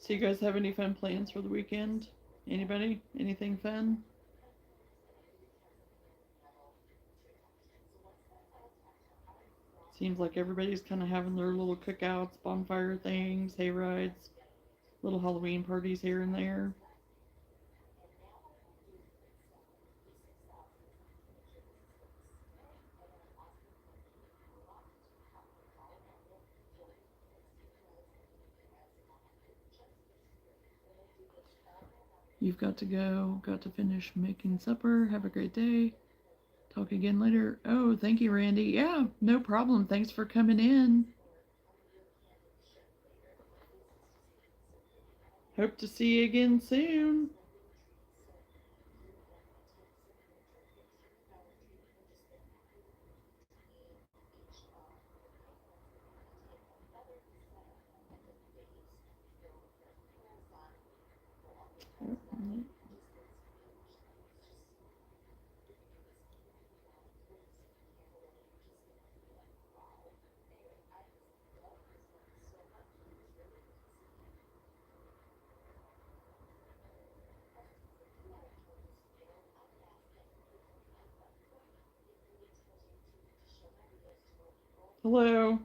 So you guys have any fun plans for the weekend? Anybody? Anything fun? Seems like everybody's kind of having their little cookouts, bonfire things, hay rides, little Halloween parties here and there. You've got to go, got to finish making supper. Have a great day. Talk again later. Oh, thank you, Randy. Yeah, no problem. Thanks for coming in. Hope to see you again soon. Hello.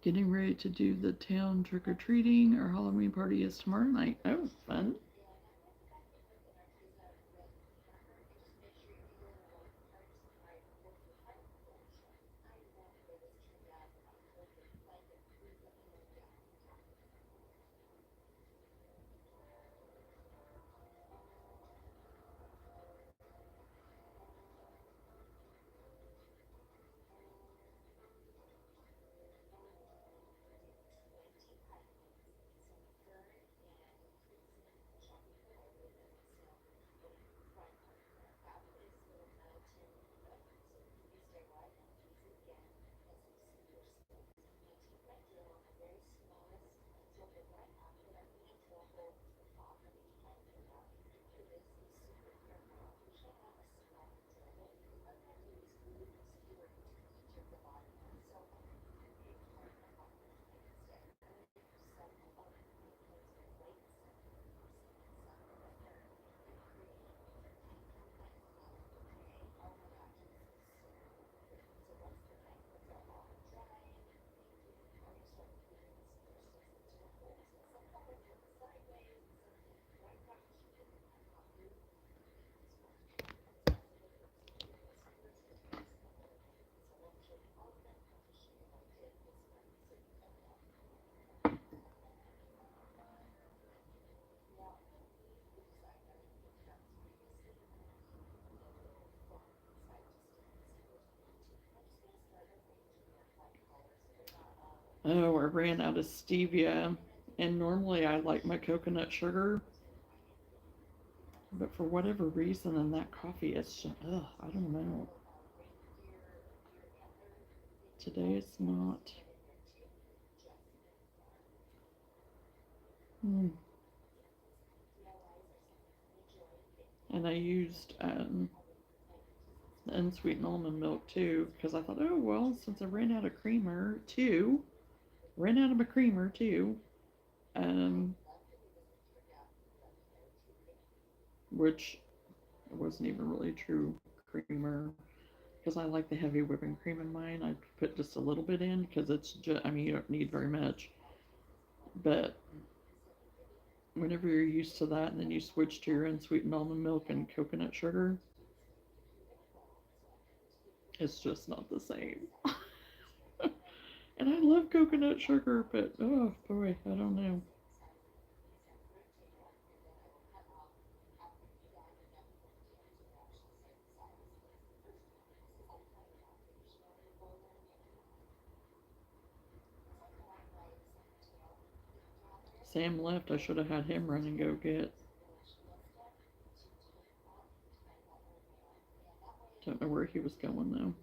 Getting ready to do the town trick or treating. Our Halloween party is tomorrow night. Oh, fun. Oh, I ran out of stevia. And normally I like my coconut sugar. But for whatever reason in that coffee, it's just, ugh, I don't know. Today it's not. Mm. And I used unsweetened almond milk too because I thought, oh, well, since I ran out of my creamer too, um, which wasn't even really true creamer because I like the heavy whipping cream in mine. I put just a little bit in because it's just, I mean, you don't need very much. But whenever you're used to that and then you switch to your unsweetened almond milk and coconut sugar, it's just not the same. And I love coconut sugar, but oh boy, I don't know. Sam left. I should have had him run and go get. Don't know where he was going though.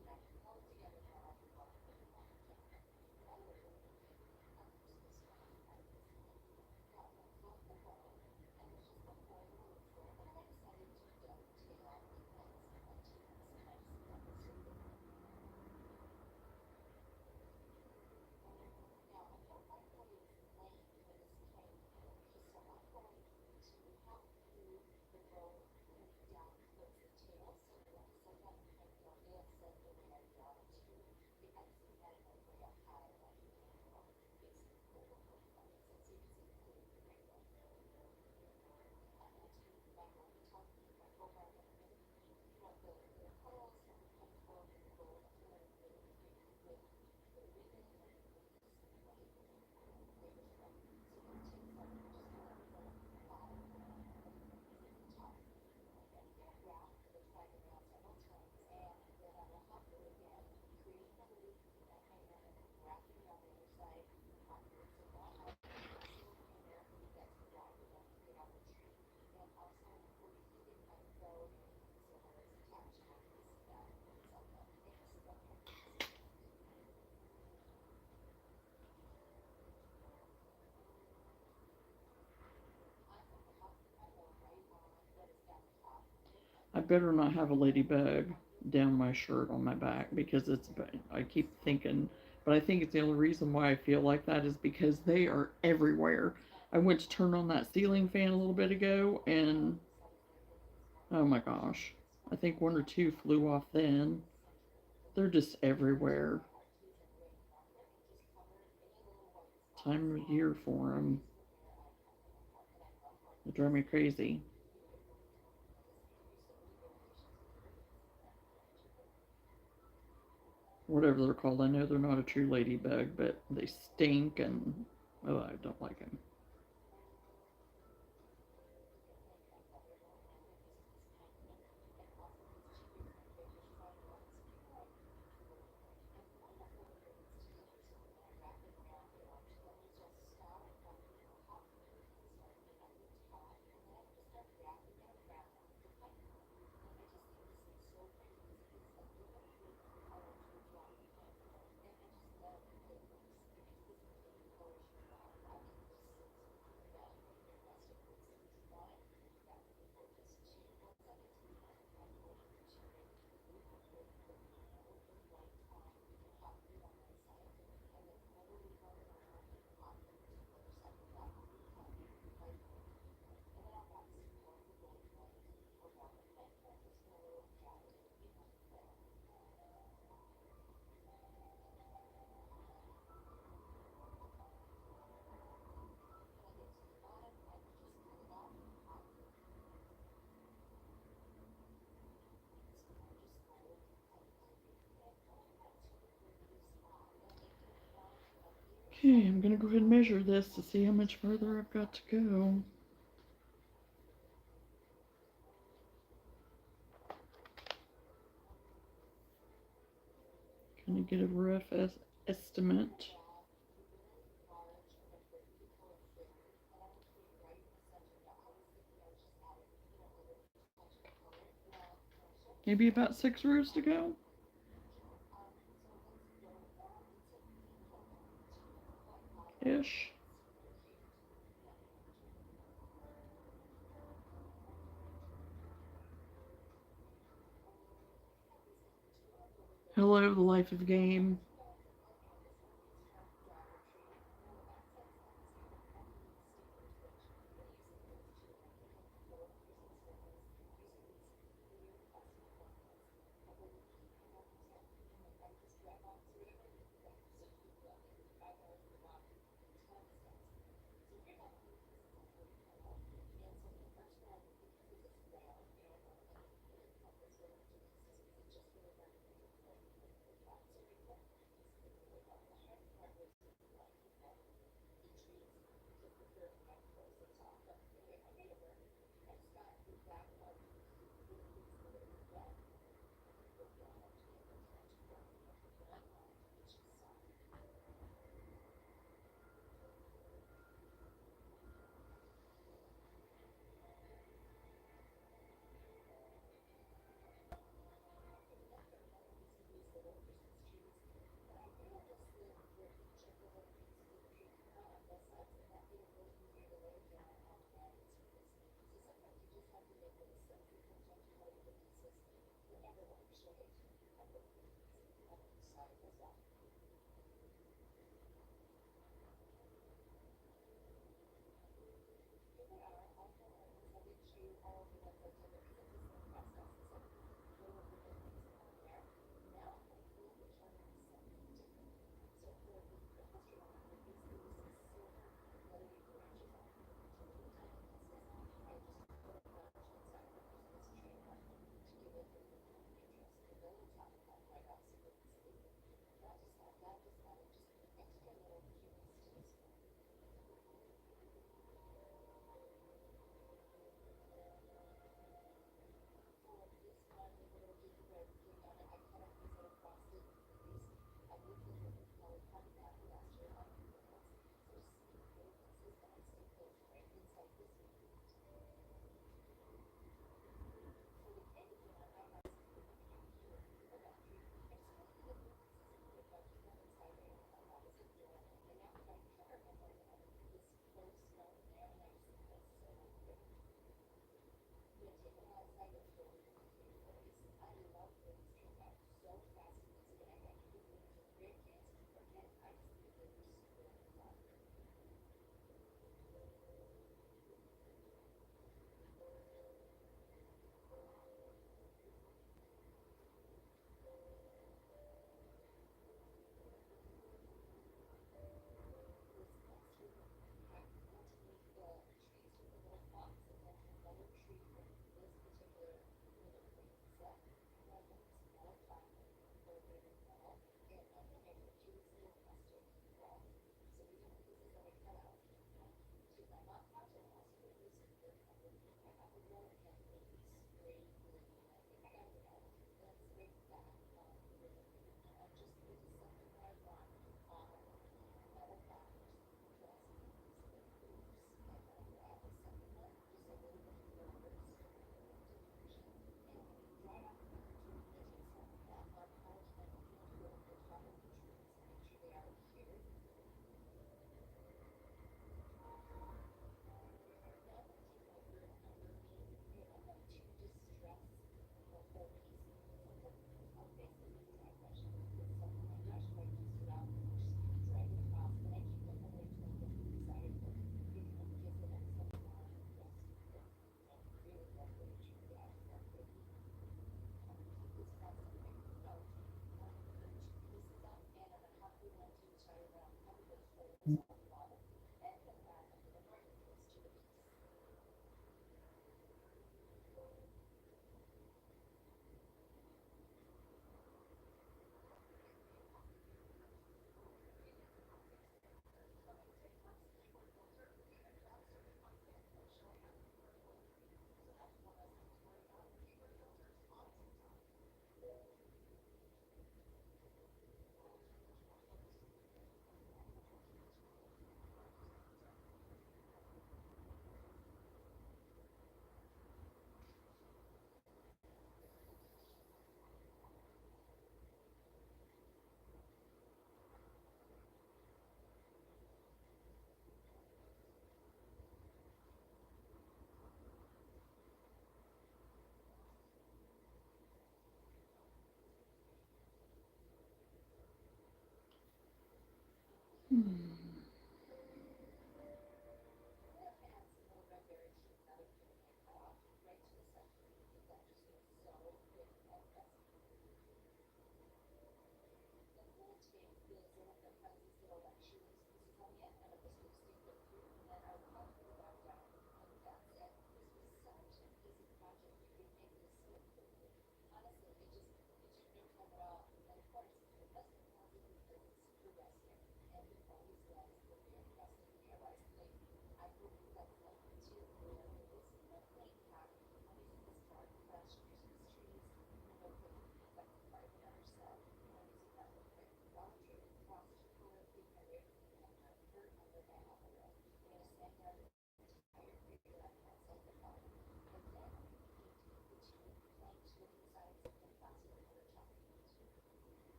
I better not have a ladybug down my shirt on my back because it's. I keep thinking, but I think it's the only reason why I feel like that is because they are everywhere. I went to turn on that ceiling fan a little bit ago, and oh my gosh, I think one or two flew off then. They're just everywhere. Time of year for them. They drive me crazy. Whatever they're called. I know they're not a true ladybug, but they stink and oh, I don't like them. Okay, I'm gonna go ahead and measure this to see how much further I've got to go. Kind of get a rough estimate. Maybe about 6 rows to go. Ish. Hello, the life of game.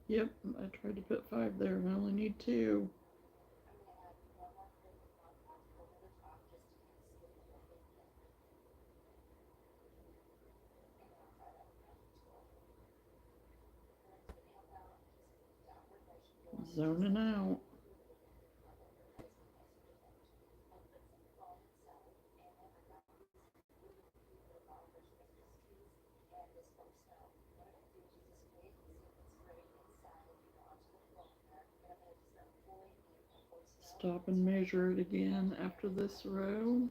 Yep, I tried to put 5 there and I only need 2. Zoning out. Stop and measure it again after this row.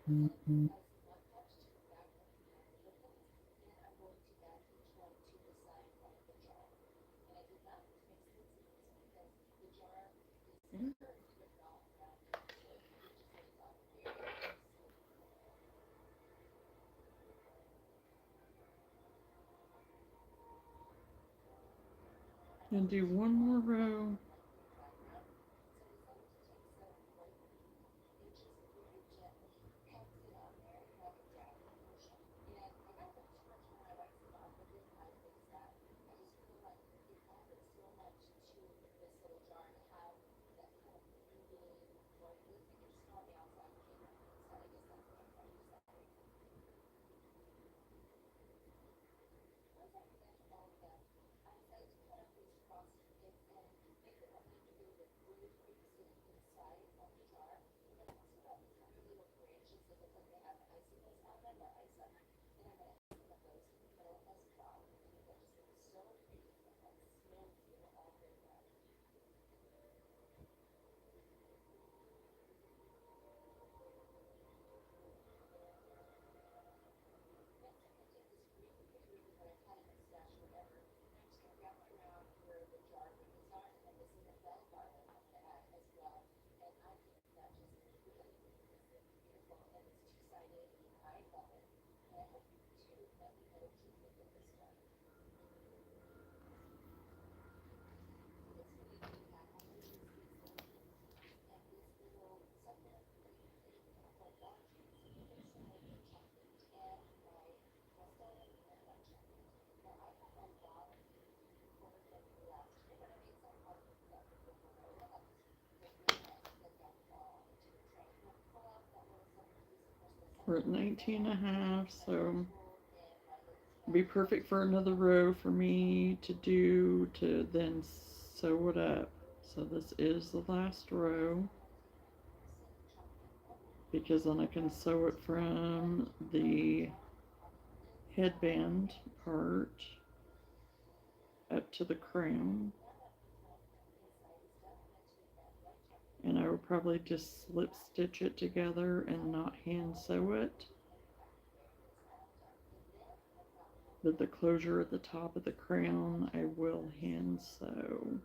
Mm-hmm. And do one more row. We're at 19 and a half, so it'll be perfect for another row for me to do to then sew it up. So this is the last row because then I can sew it from the headband part up to the crown. And I will probably just slip stitch it together and not hand sew it. But the closure at the top of the crown I will hand sew.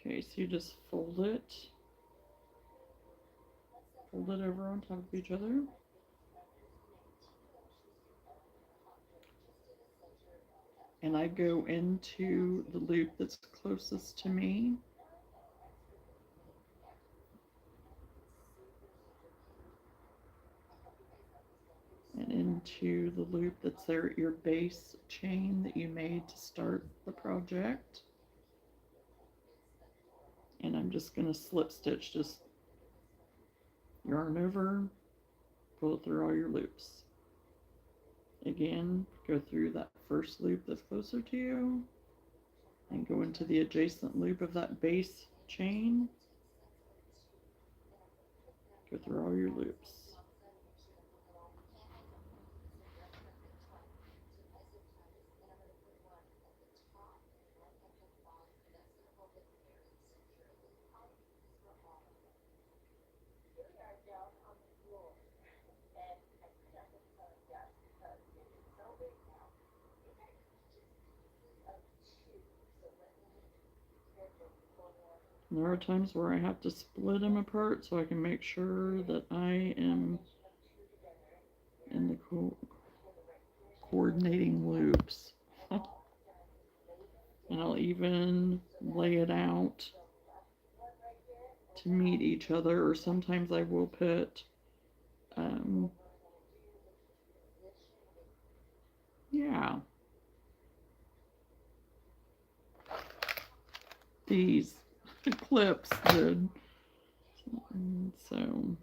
Okay, so you just fold it over on top of each other. And I go into the loop that's closest to me. And into the loop that's there at your base chain that you made to start the project. And I'm just going to slip stitch, just yarn over, pull it through all your loops. Again, go through that first loop that's closer to you and go into the adjacent loop of that base chain. Go through all your loops. And there are times where I have to split them apart so I can make sure that I am in the coordinating loops. And I'll even lay it out to meet each other, or sometimes I will put yeah, these clips did. So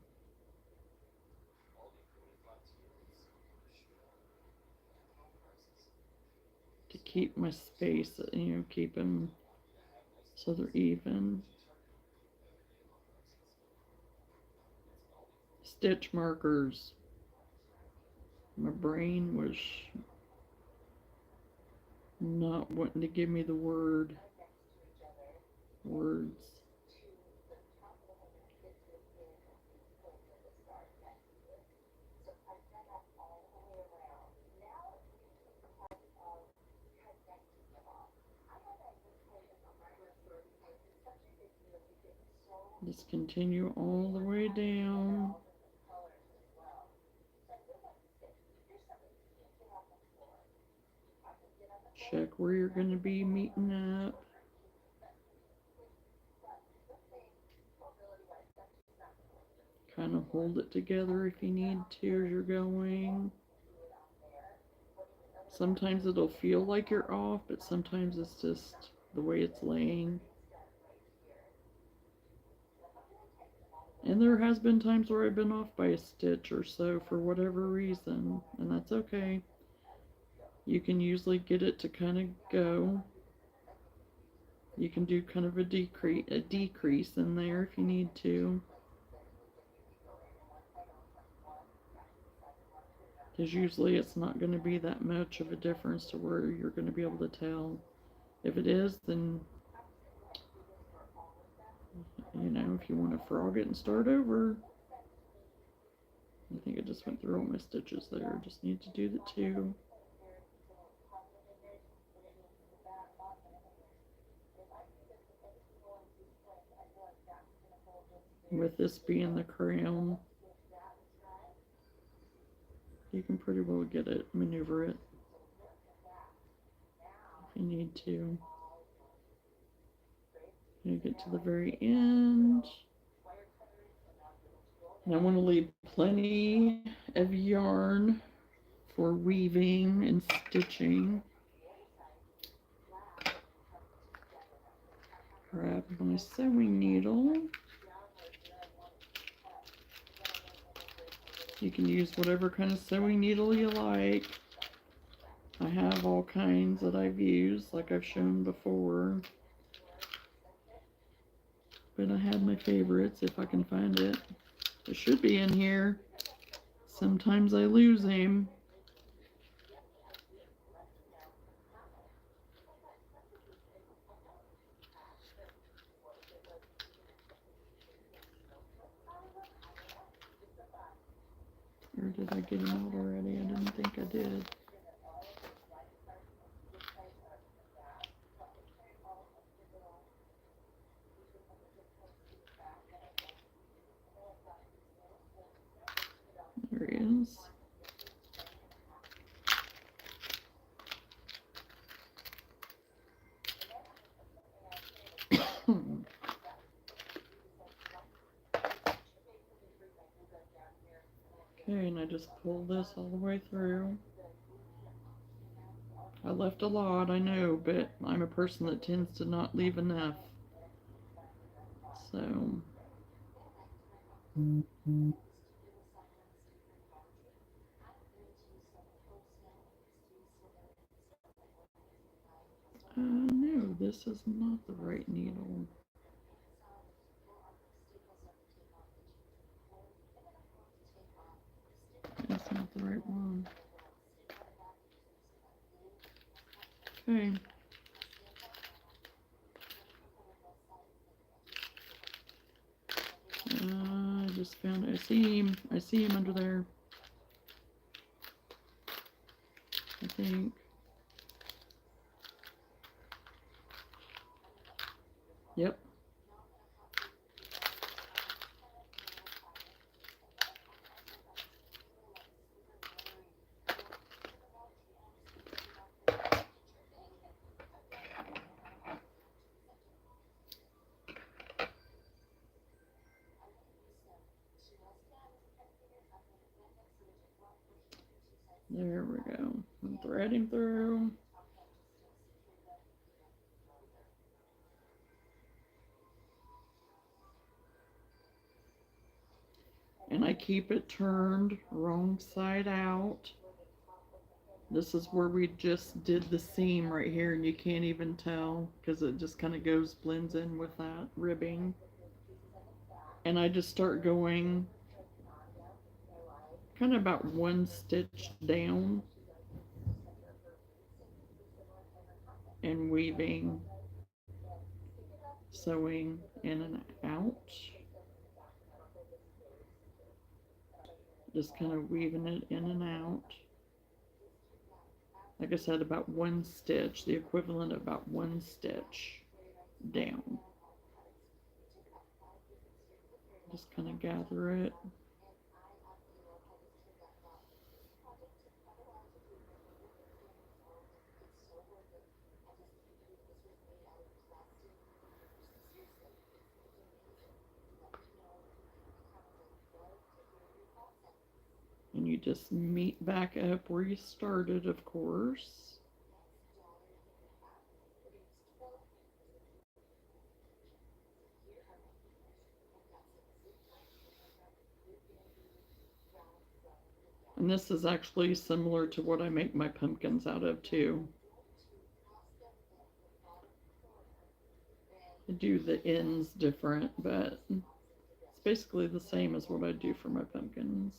to keep my space, you know, keep them so they're even. Stitch markers. My brain was not wanting to give me the words. Just continue all the way down. Check where you're going to be meeting up. Kind of hold it together if you need to as you're going. Sometimes it'll feel like you're off, but sometimes it's just the way it's laying. And there has been times where I've been off by a stitch or so for whatever reason, and that's okay. You can usually get it to kind of go. You can do kind of a decrease in there if you need to. Because usually it's not going to be that much of a difference to where you're going to be able to tell. If it is, then, you know, if you want to frog it and start over. I think I just went through all my stitches there. Just need to do the 2. With this being the crown, you can pretty well get it, maneuver it if you need to. You get to the very end. And I want to leave plenty of yarn for weaving and stitching. Grab my sewing needle. You can use whatever kind of sewing needle you like. I have all kinds that I've used, like I've shown before. But I have my favorites if I can find it. It should be in here. Sometimes I lose him. Or did I get him out already? I didn't think I did. I just pull this all the way through. I left a lot, I know, but I'm a person that tends to not leave enough. So, no, this is not the right needle. That's not the right one. Okay. I just found it. I see him. I see him under there. I think. Yep. There we go. I'm threading through. And I keep it turned wrong side out. This is where we just did the seam right here, and you can't even tell because it just kind of blends in with that ribbing. And I just start going kind of about one stitch down and weaving, sewing in and out. Just kind of weaving it in and out. Like I said, about one stitch, the equivalent of about one stitch down. Just kind of gather it. And you just meet back up where you started, of course. And this is actually similar to what I make my pumpkins out of too. I do the ends different, but it's basically the same as what I do for my pumpkins.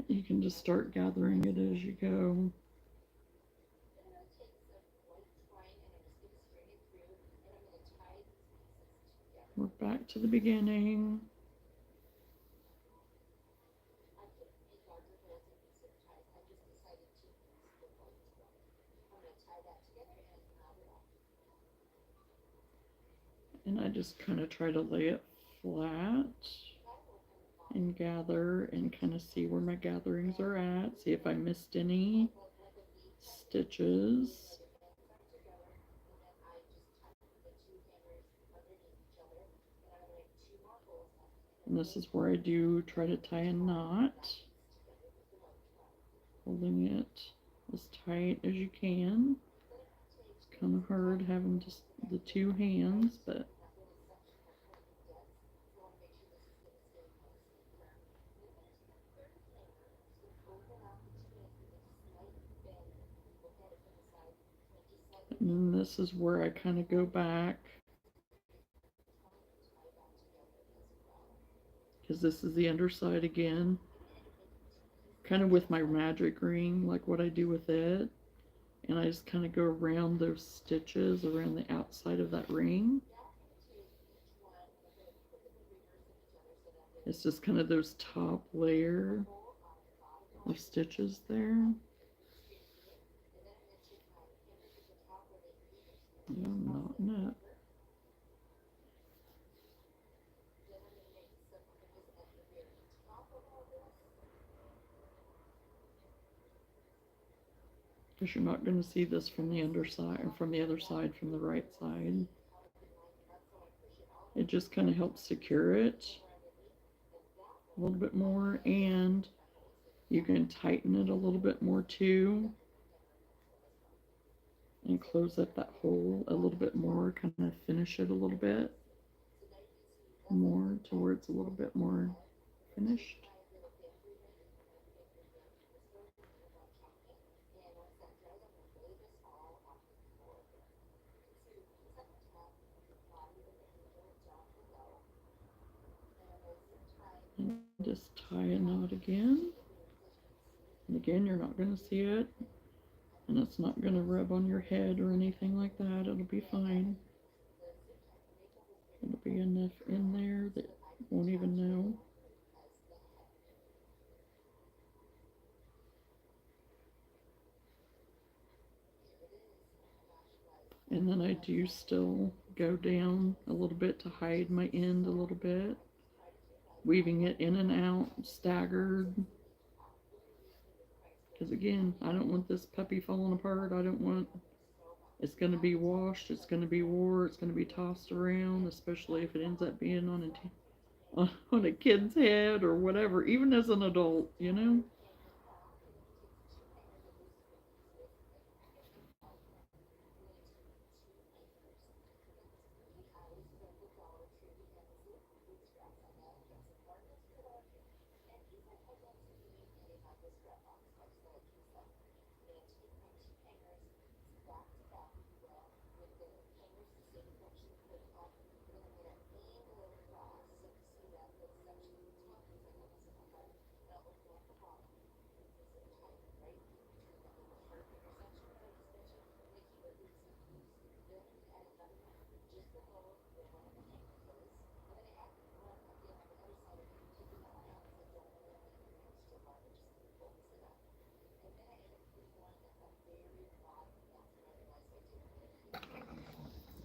You can just start gathering it as you go. We're back to the beginning. And I just kind of try to lay it flat and gather and kind of see where my gatherings are at. See if I missed any stitches. And this is where I do try to tie a knot, holding it as tight as you can. It's kind of hard having just the two hands, but and then this is where I kind of go back, because this is the underside again, kind of with my magic ring, like what I do with it. And I just kind of go around those stitches around the outside of that ring. It's just kind of those top layer of stitches there. Yeah, I'm knotting up. Because you're not going to see this from the underside, or from the other side, from the right side. It just kind of helps secure it a little bit more, and you can tighten it a little bit more too, and close up that hole a little bit more, kind of finish it a little bit more to where it's a little bit more finished. And just tie a knot again. And again, you're not going to see it, and it's not going to rub on your head or anything like that. It'll be fine. It'll be enough in there that you won't even know. And then I do still go down a little bit to hide my end a little bit, weaving it in and out, staggered. Because again, I don't want this puppy falling apart. I don't want, it's going to be washed, it's going to be wore, it's going to be tossed around, especially if it ends up being on a kid's head or whatever, even as an adult, you know?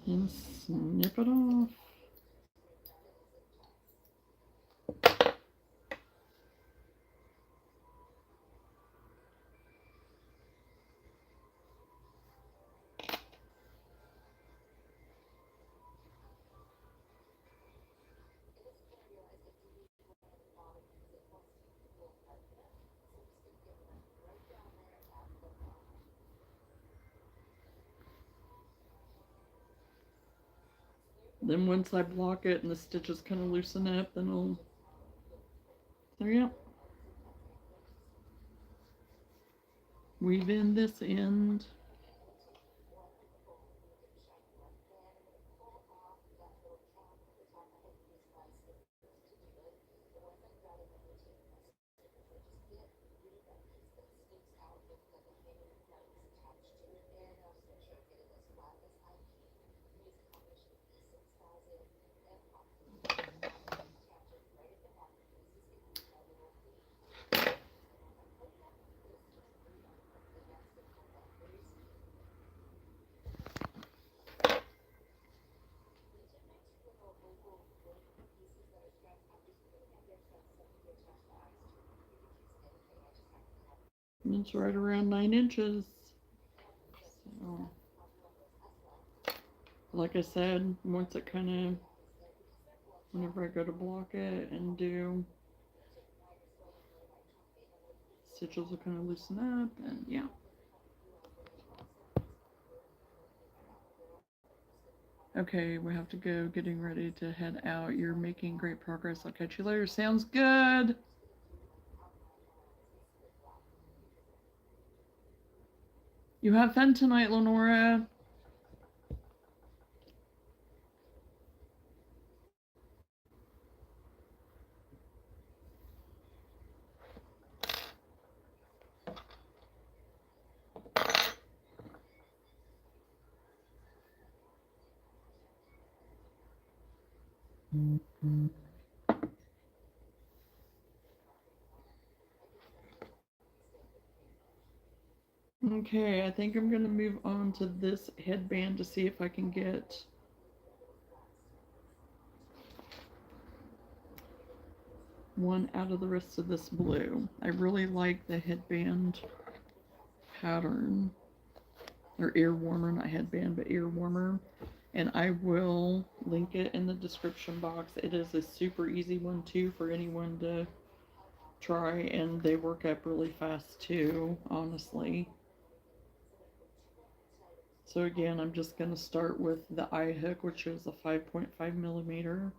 And snip it off. Then once I block it and the stitches kind of loosen up, then I'll, there you go. Weave in this end. And it's right around 9 inches. So, like I said, once it kind of, whenever I go to block it and do, stitches will kind of loosen up, and yeah. Okay, we have to go, getting ready to head out. You're making great progress. I'll catch you later. Sounds good. You have fun tonight, Lenora. Okay, I think I'm going to move on to this headband to see if I can get one out of the rest of this blue. I really like the headband pattern, or ear warmer, not headband, but ear warmer. And I will link it in the description box. It is a super easy one too for anyone to try, and they work up really fast too, honestly. So again, I'm just going to start with the eye hook, which is a 5.5 millimeter.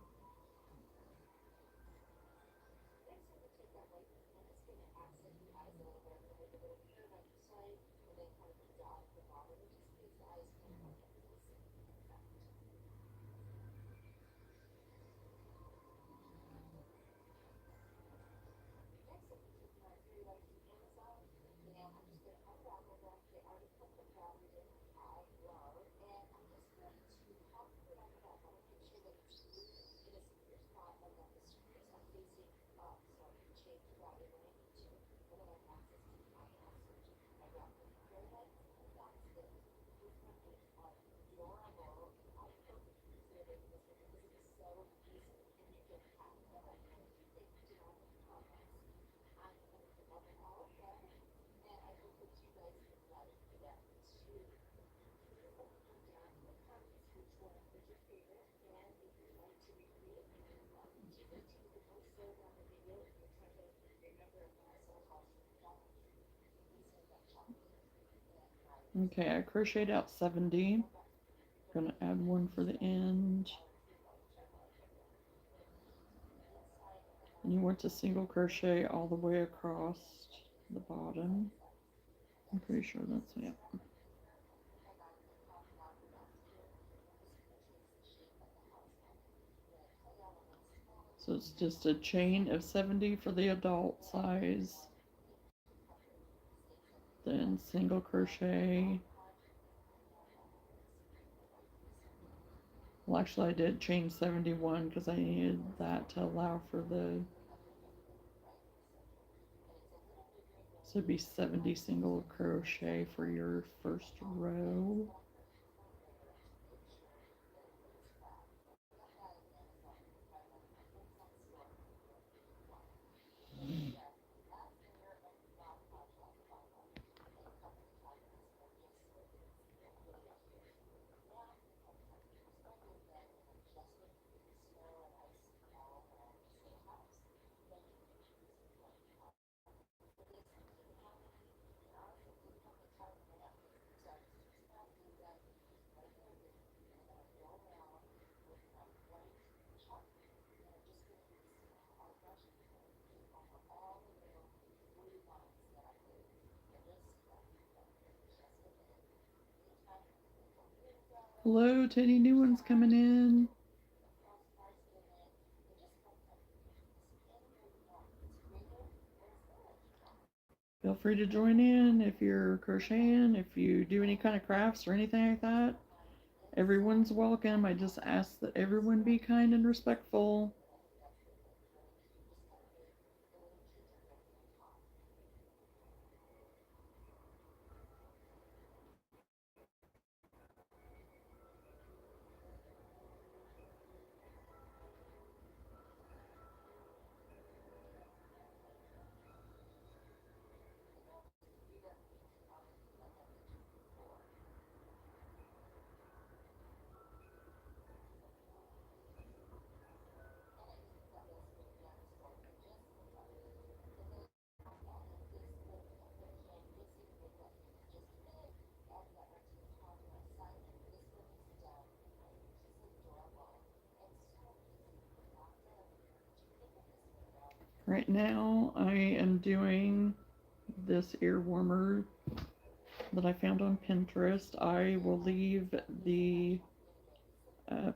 Okay, I crocheted out 70. Gonna add one for the end. And you want to single crochet all the way across the bottom. I'm pretty sure that's it. So it's just a chain of 70 for the adult size, then single crochet. Well, actually, I did chain 71 because I needed that to allow for the, so it'd be 70 single crochet for your first row. Hello to any new ones coming in. Feel free to join in if you're crocheting, if you do any kind of crafts or anything like that. Everyone's welcome. I just ask that everyone be kind and respectful. Right now, I am doing this ear warmer that I found on Pinterest. I will leave the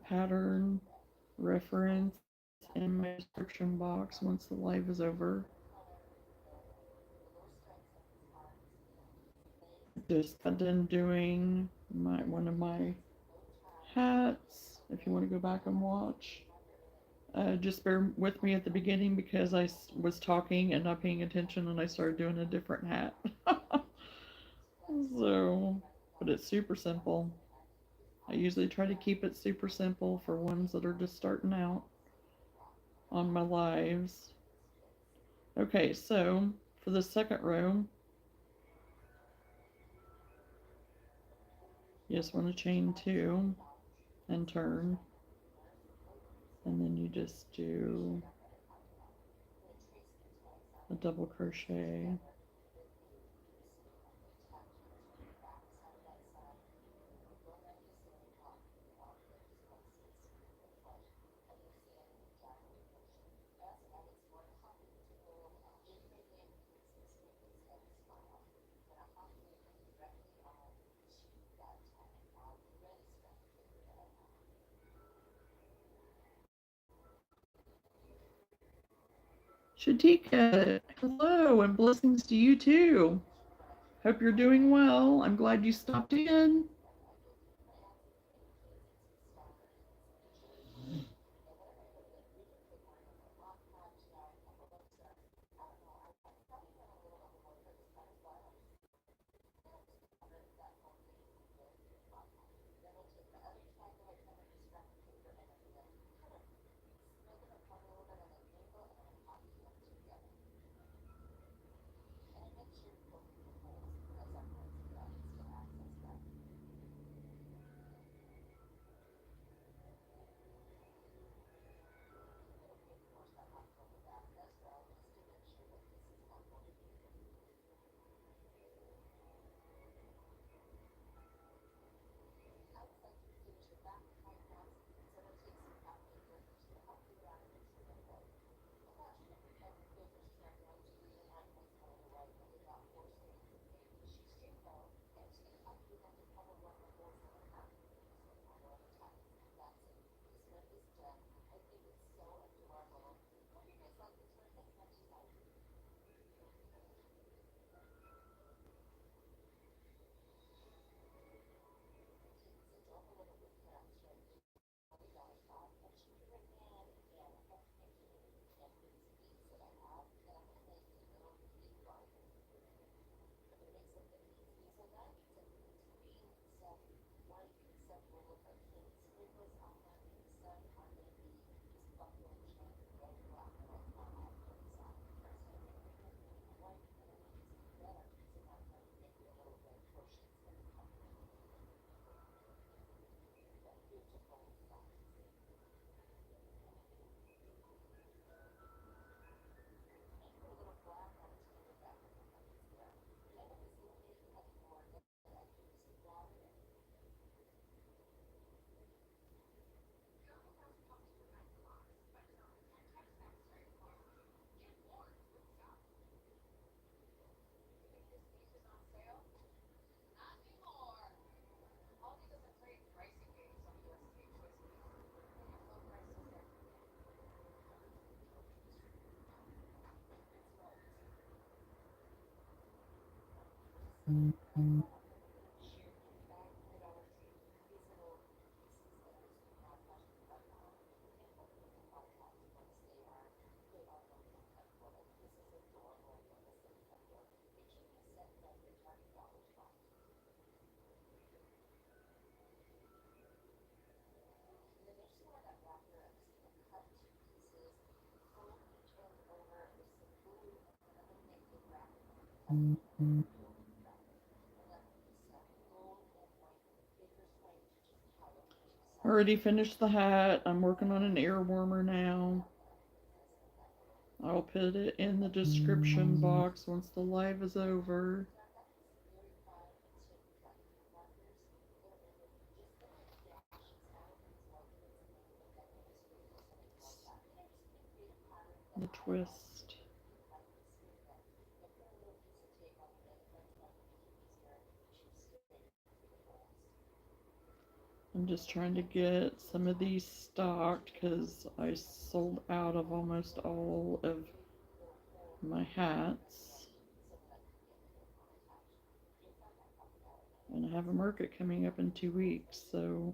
pattern reference in my description box once the live is over. Just got done doing one of my hats. If you want to go back and watch, Just bear with me at the beginning because I was talking and not paying attention and I started doing a different hat. So, but it's super simple. I usually try to keep it super simple for ones that are just starting out on my lives. Okay, so for the second row, you just want to chain two and turn, and then you just do a double crochet. Shatika, hello, and blessings to you too. Hope you're doing well. I'm glad you stopped in. Already finished the hat. I'm working on an ear warmer now. I'll put it in the description box once the live is over. The twist. I'm just trying to get some of these stocked because I sold out of almost all of my hats. And I have a market coming up in 2 weeks, so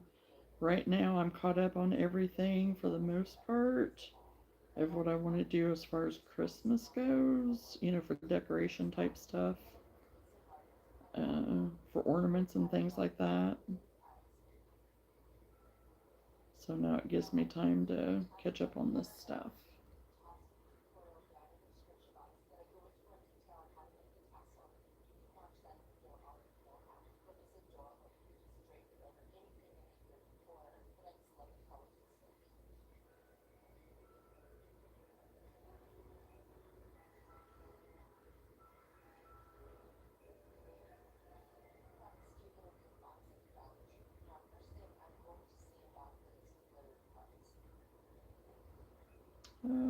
right now I'm caught up on everything for the most part of what I want to do as far as Christmas goes, for decoration type stuff, for ornaments and things like that. So now it gives me time to catch up on this stuff.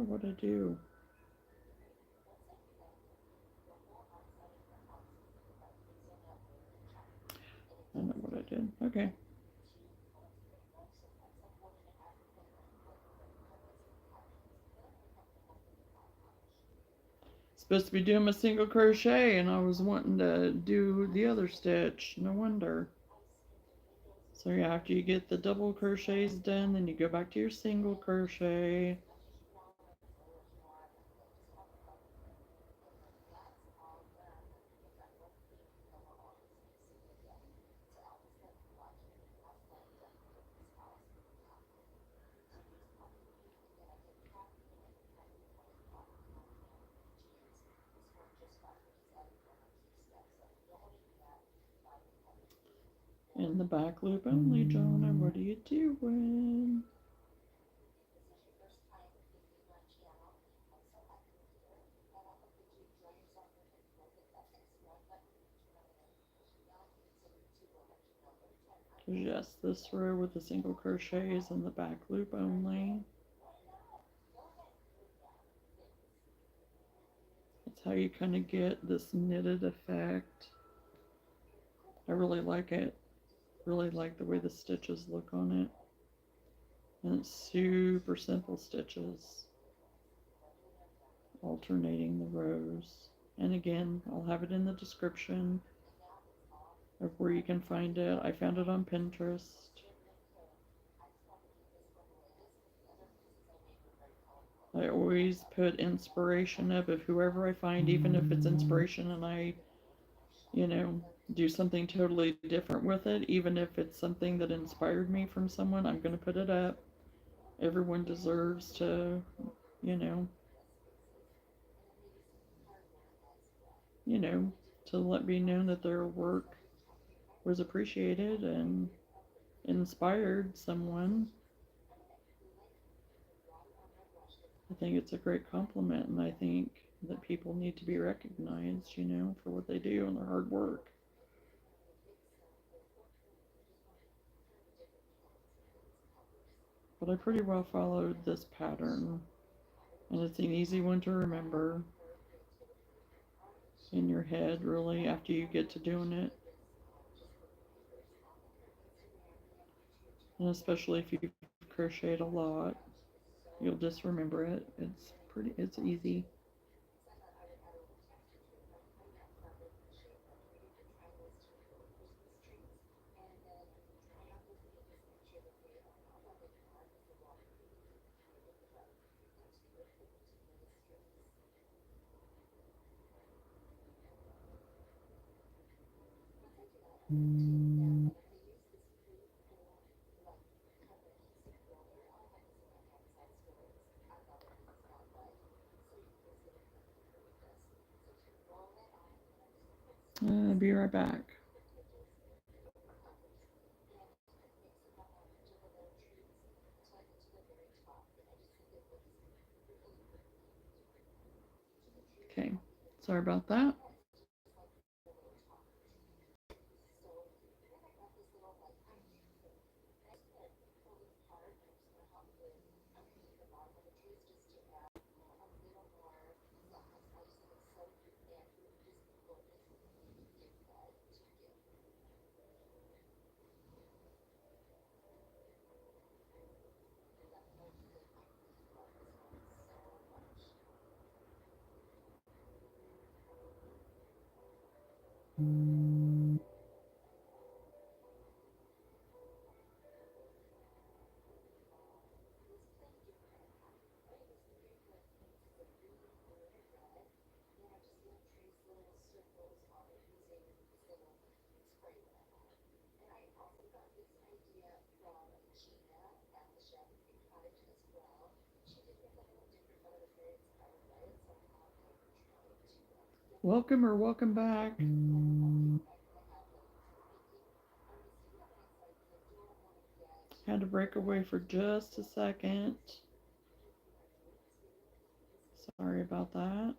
What'd I do? I know what I did. Okay. Supposed to be doing my single crochet and I was wanting to do the other stitch. No wonder. So yeah, after you get the double crochets done, then you go back to your single crochet. In the back loop only, Jonah. What are you doing? Just this row with the single crochets in the back loop only. That's how you kind of get this knitted effect. I really like it. Really like the way the stitches look on it. And it's super simple stitches. Alternating the rows. And again, I'll have it in the description of where you can find it. I found it on Pinterest. I always put inspiration up of whoever I find, even if it's inspiration and I, do something totally different with it, even if it's something that inspired me from someone, I'm going to put it up. Everyone deserves to, you know, to let me know that their work was appreciated and inspired someone. I think it's a great compliment, and I think that people need to be recognized, for what they do and their hard work. But I pretty well followed this pattern, and it's an easy one to remember in your head, really, after you get to doing it. And especially if you've crocheted a lot, you'll just remember it. It's easy. Be right back. Okay, sorry about that. Welcome or welcome back. Had to break away for just a second. Sorry about that.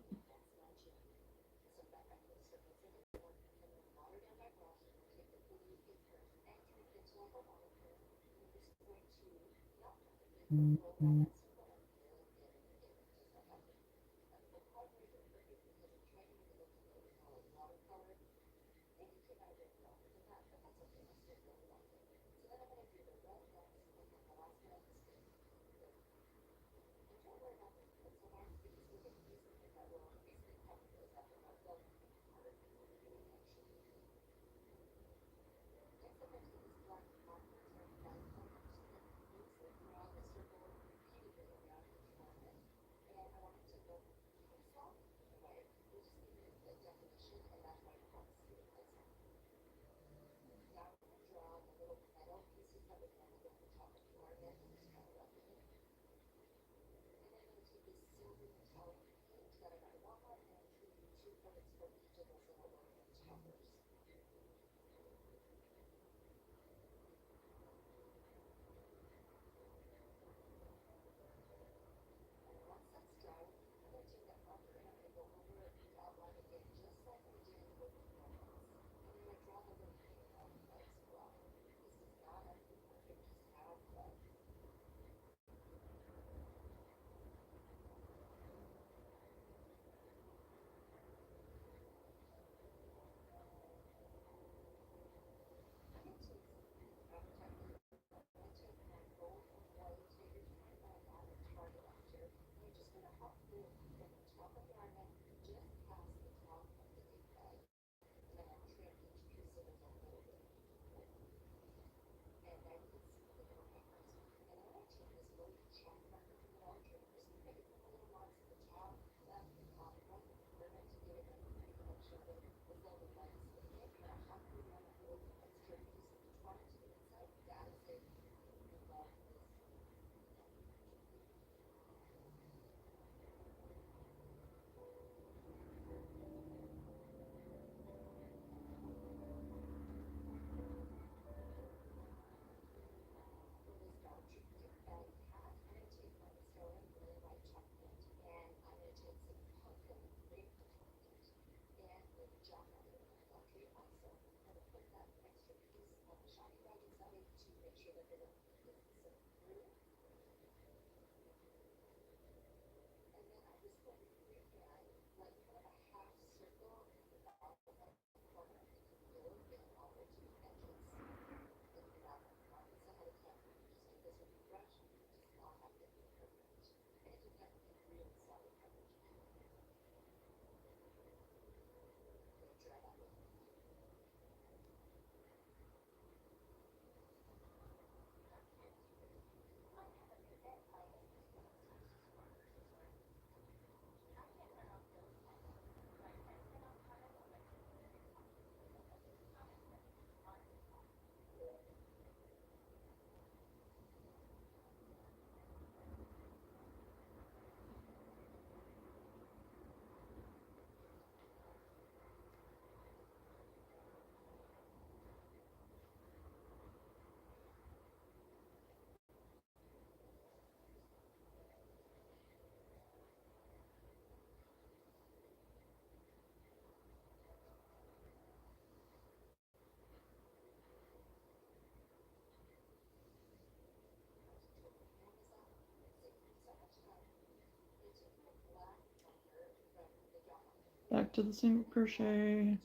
Back to the single crochet.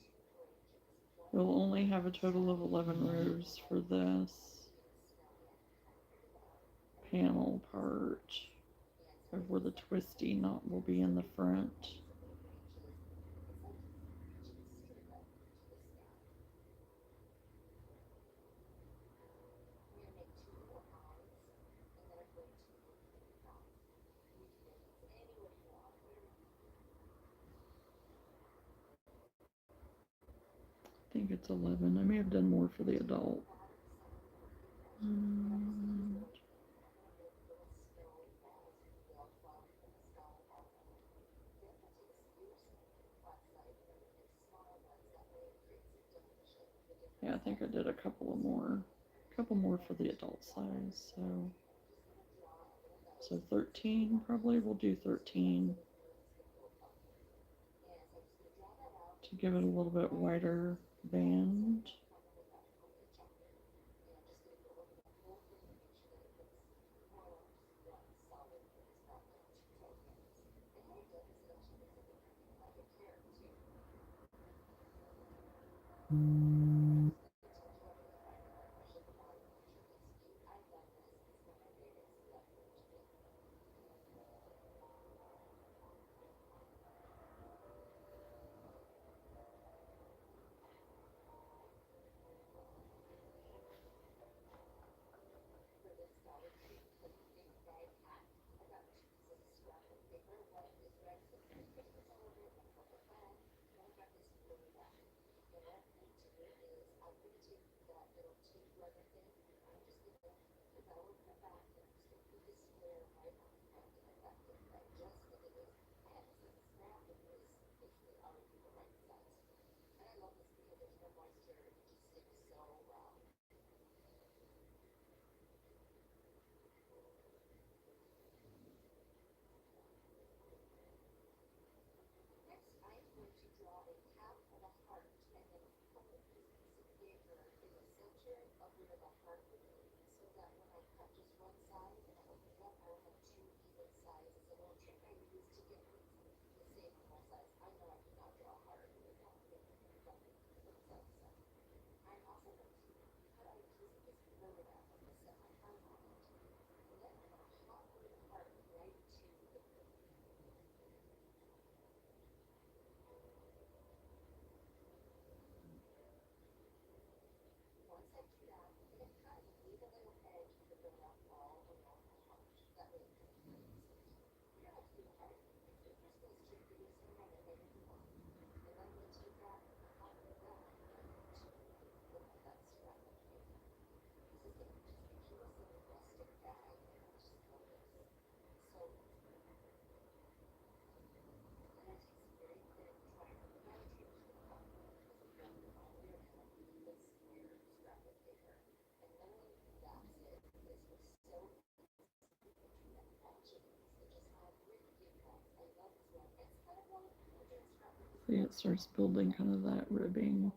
We'll only have a total of 11 rows for this panel part, where the twisty knot will be in the front. I think it's 11. I may have done more for the adult. And Yeah, I think I did a couple more for the adult size. So 13 probably. We'll do 13 to give it a little bit wider band. See, it starts building kind of that ribbing.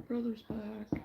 Brother's back.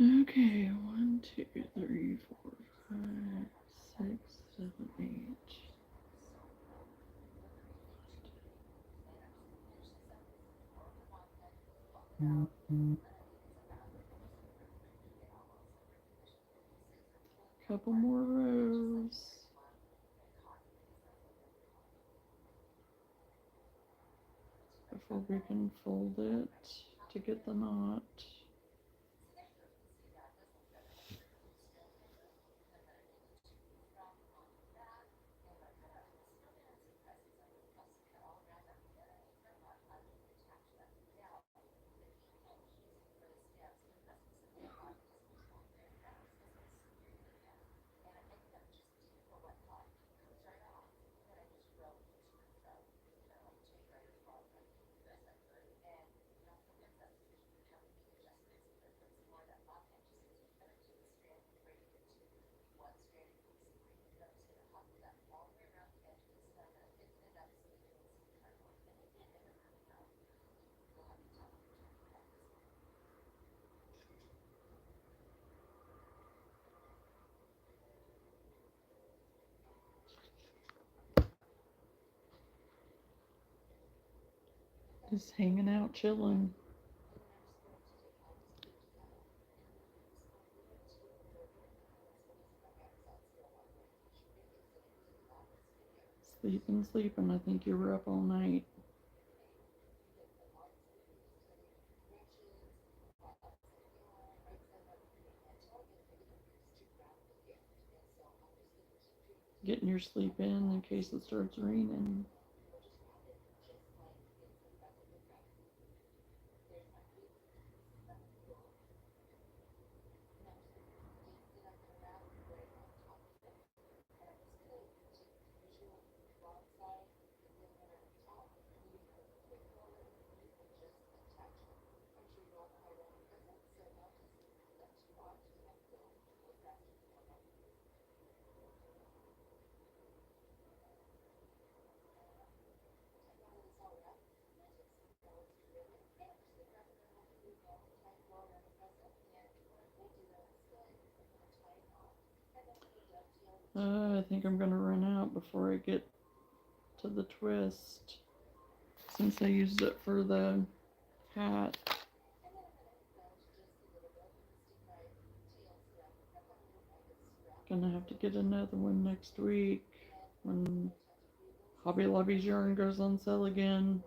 Okay, 1, 2, 3, 4, 5, 6, 7, 8. Couple more rows before we can fold it to get the knot. Just hanging out, chilling. Sleeping, sleeping. I think you were up all night. Getting your sleep in case it starts raining. I think I'm gonna run out before I get to the twist, since I used it for the hat. Gonna have to get another one next week when Hobby Lobby's yarn goes on sale again.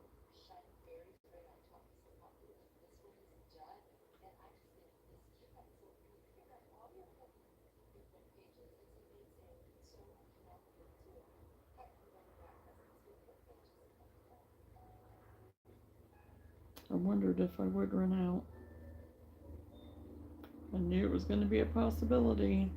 I wondered if I would run out. I knew it was going to be a possibility.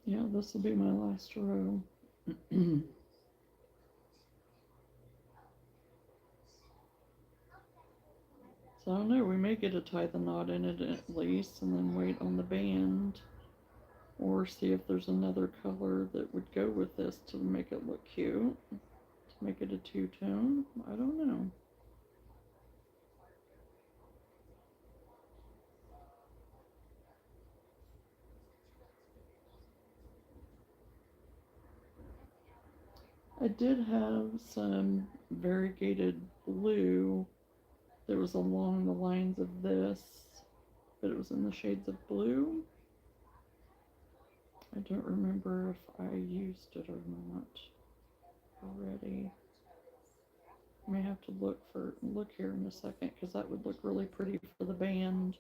Yeah, this will be my last row. So I don't know, we may get to tie the knot in it at least and then wait on the band, or see if there's another color that would go with this to make it look cute, to make it a two-tone. I don't know. I did have some variegated blue that was along the lines of this, but it was in the shades of blue. I don't remember if I used it or not already. I may have to look here in a second because that would look really pretty for the band.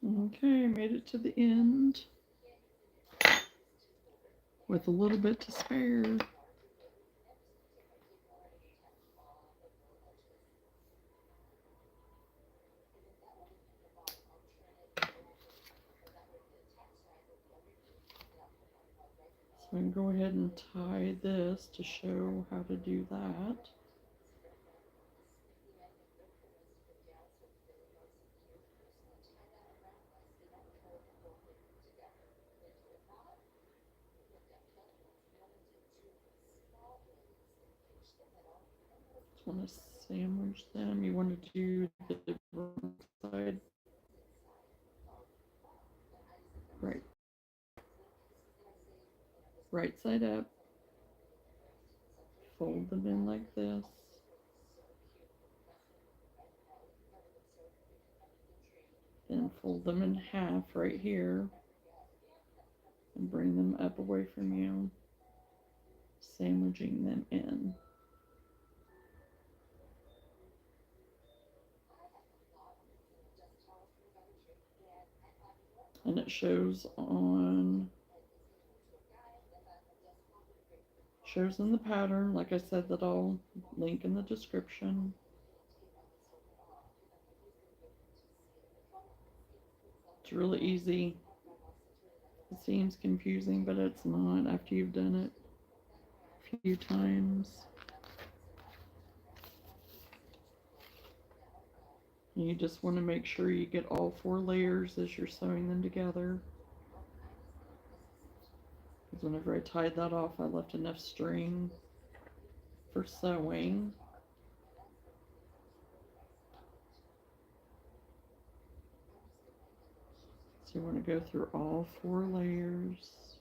Okay, made it to the end with a little bit to spare. So I'm going to go ahead and tie this to show how to do that. Just want to sandwich them. You want to do the wrong side. Right. Right side up. Fold them in like this. Then fold them in half right here. And bring them up away from you. Sandwiching them in. And it shows in the pattern, like I said, that I'll link in the description. It's really easy. It seems confusing, but it's not after you've done it a few times. And you just want to make sure you get all 4 layers as you're sewing them together. Because whenever I tied that off, I left enough string for sewing. So you want to go through all 4 layers.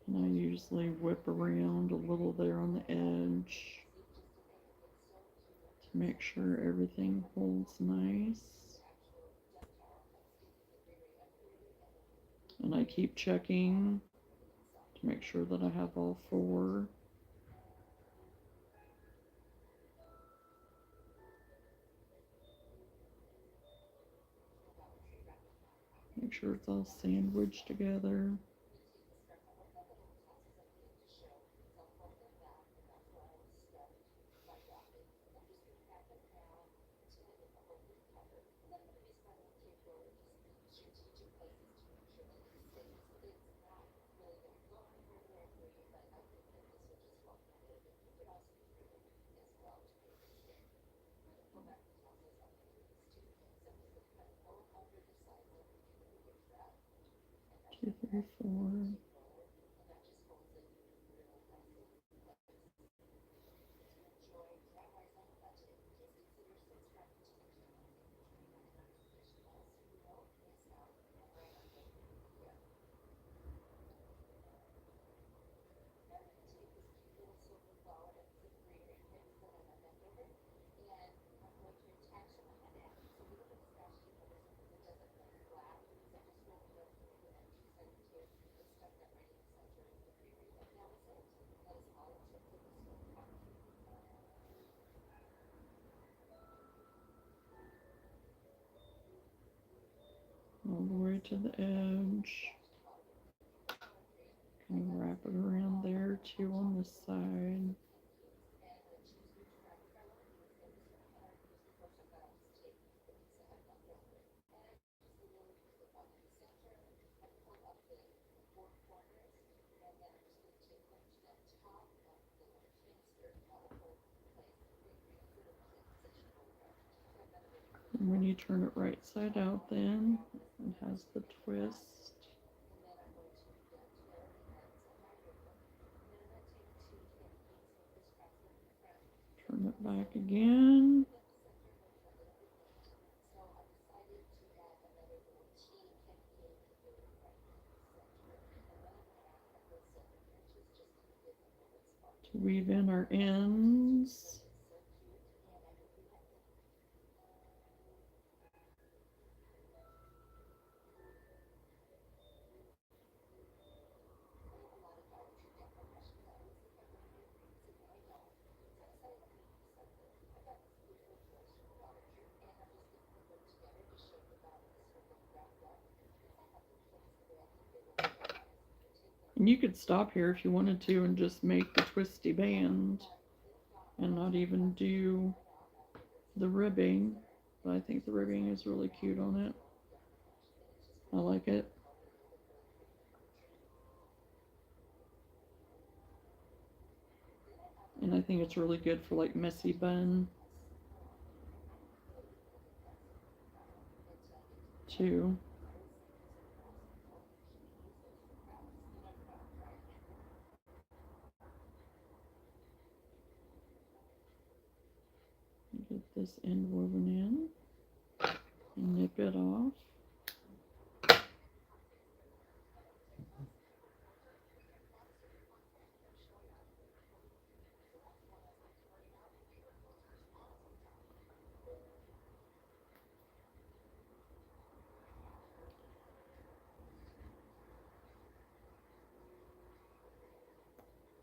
And I usually whip around a little there on the edge to make sure everything holds nice. And I keep checking to make sure that I have all 4. Make sure it's all sandwiched together. Two, three, four. All the way to the edge. Kind of wrap it around there too on this side. And when you turn it right side out, then it has the twist. Turn it back again. To weave in our ends. And you could stop here if you wanted to and just make the twisty band and not even do the ribbing. But I think the ribbing is really cute on it. I like it. And I think it's really good for like messy bun too. Get this end woven in and nip it off.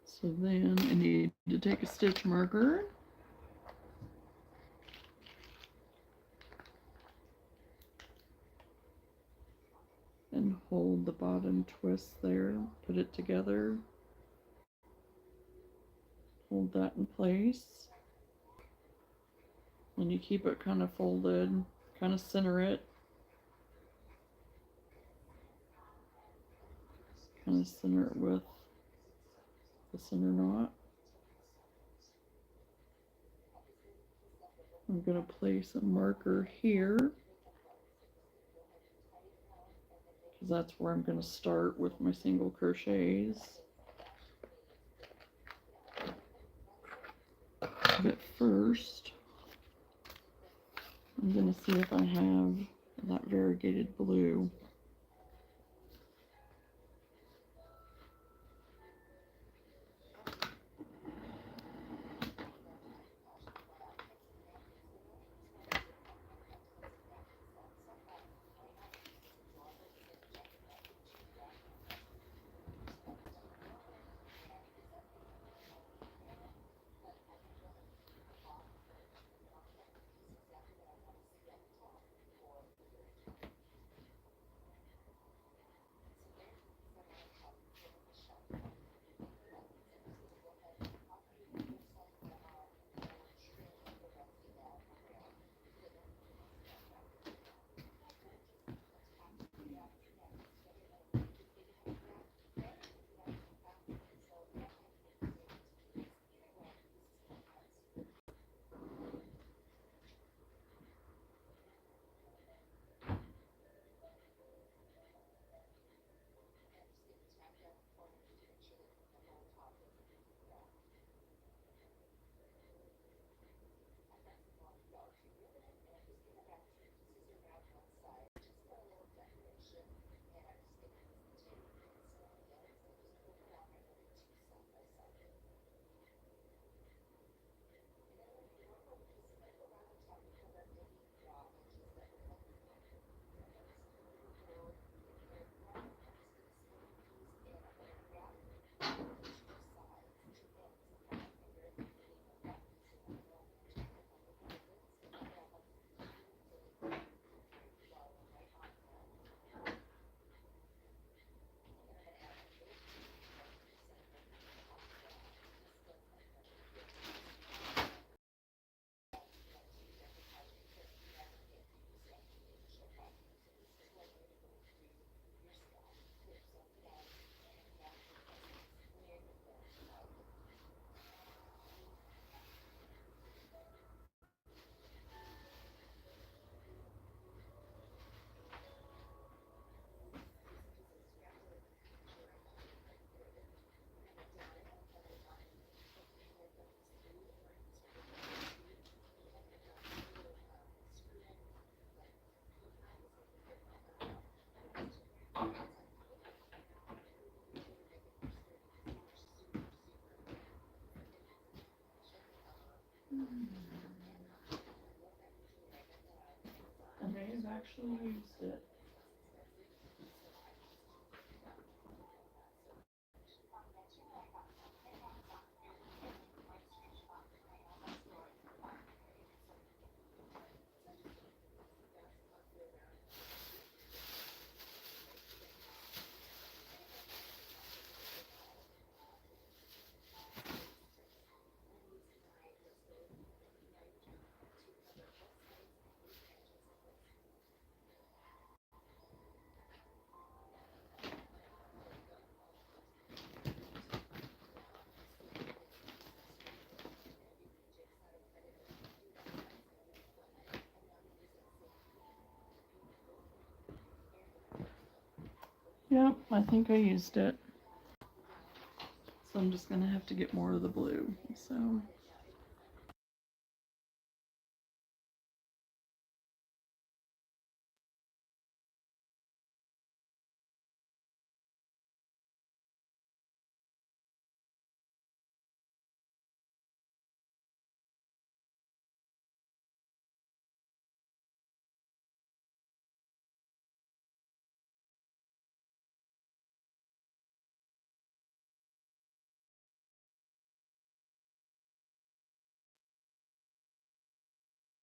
So then I need to take a stitch marker and hold the bottom twist there, put it together, hold that in place, and you keep it kind of folded, kind of center it, kind of center it with the center knot. I'm going to place a marker here because that's where I'm going to start with my single crochets. But first, I'm going to see if I have that variegated blue. I may have actually used it. Yep, I think I used it. So I'm just going to have to get more of the blue. So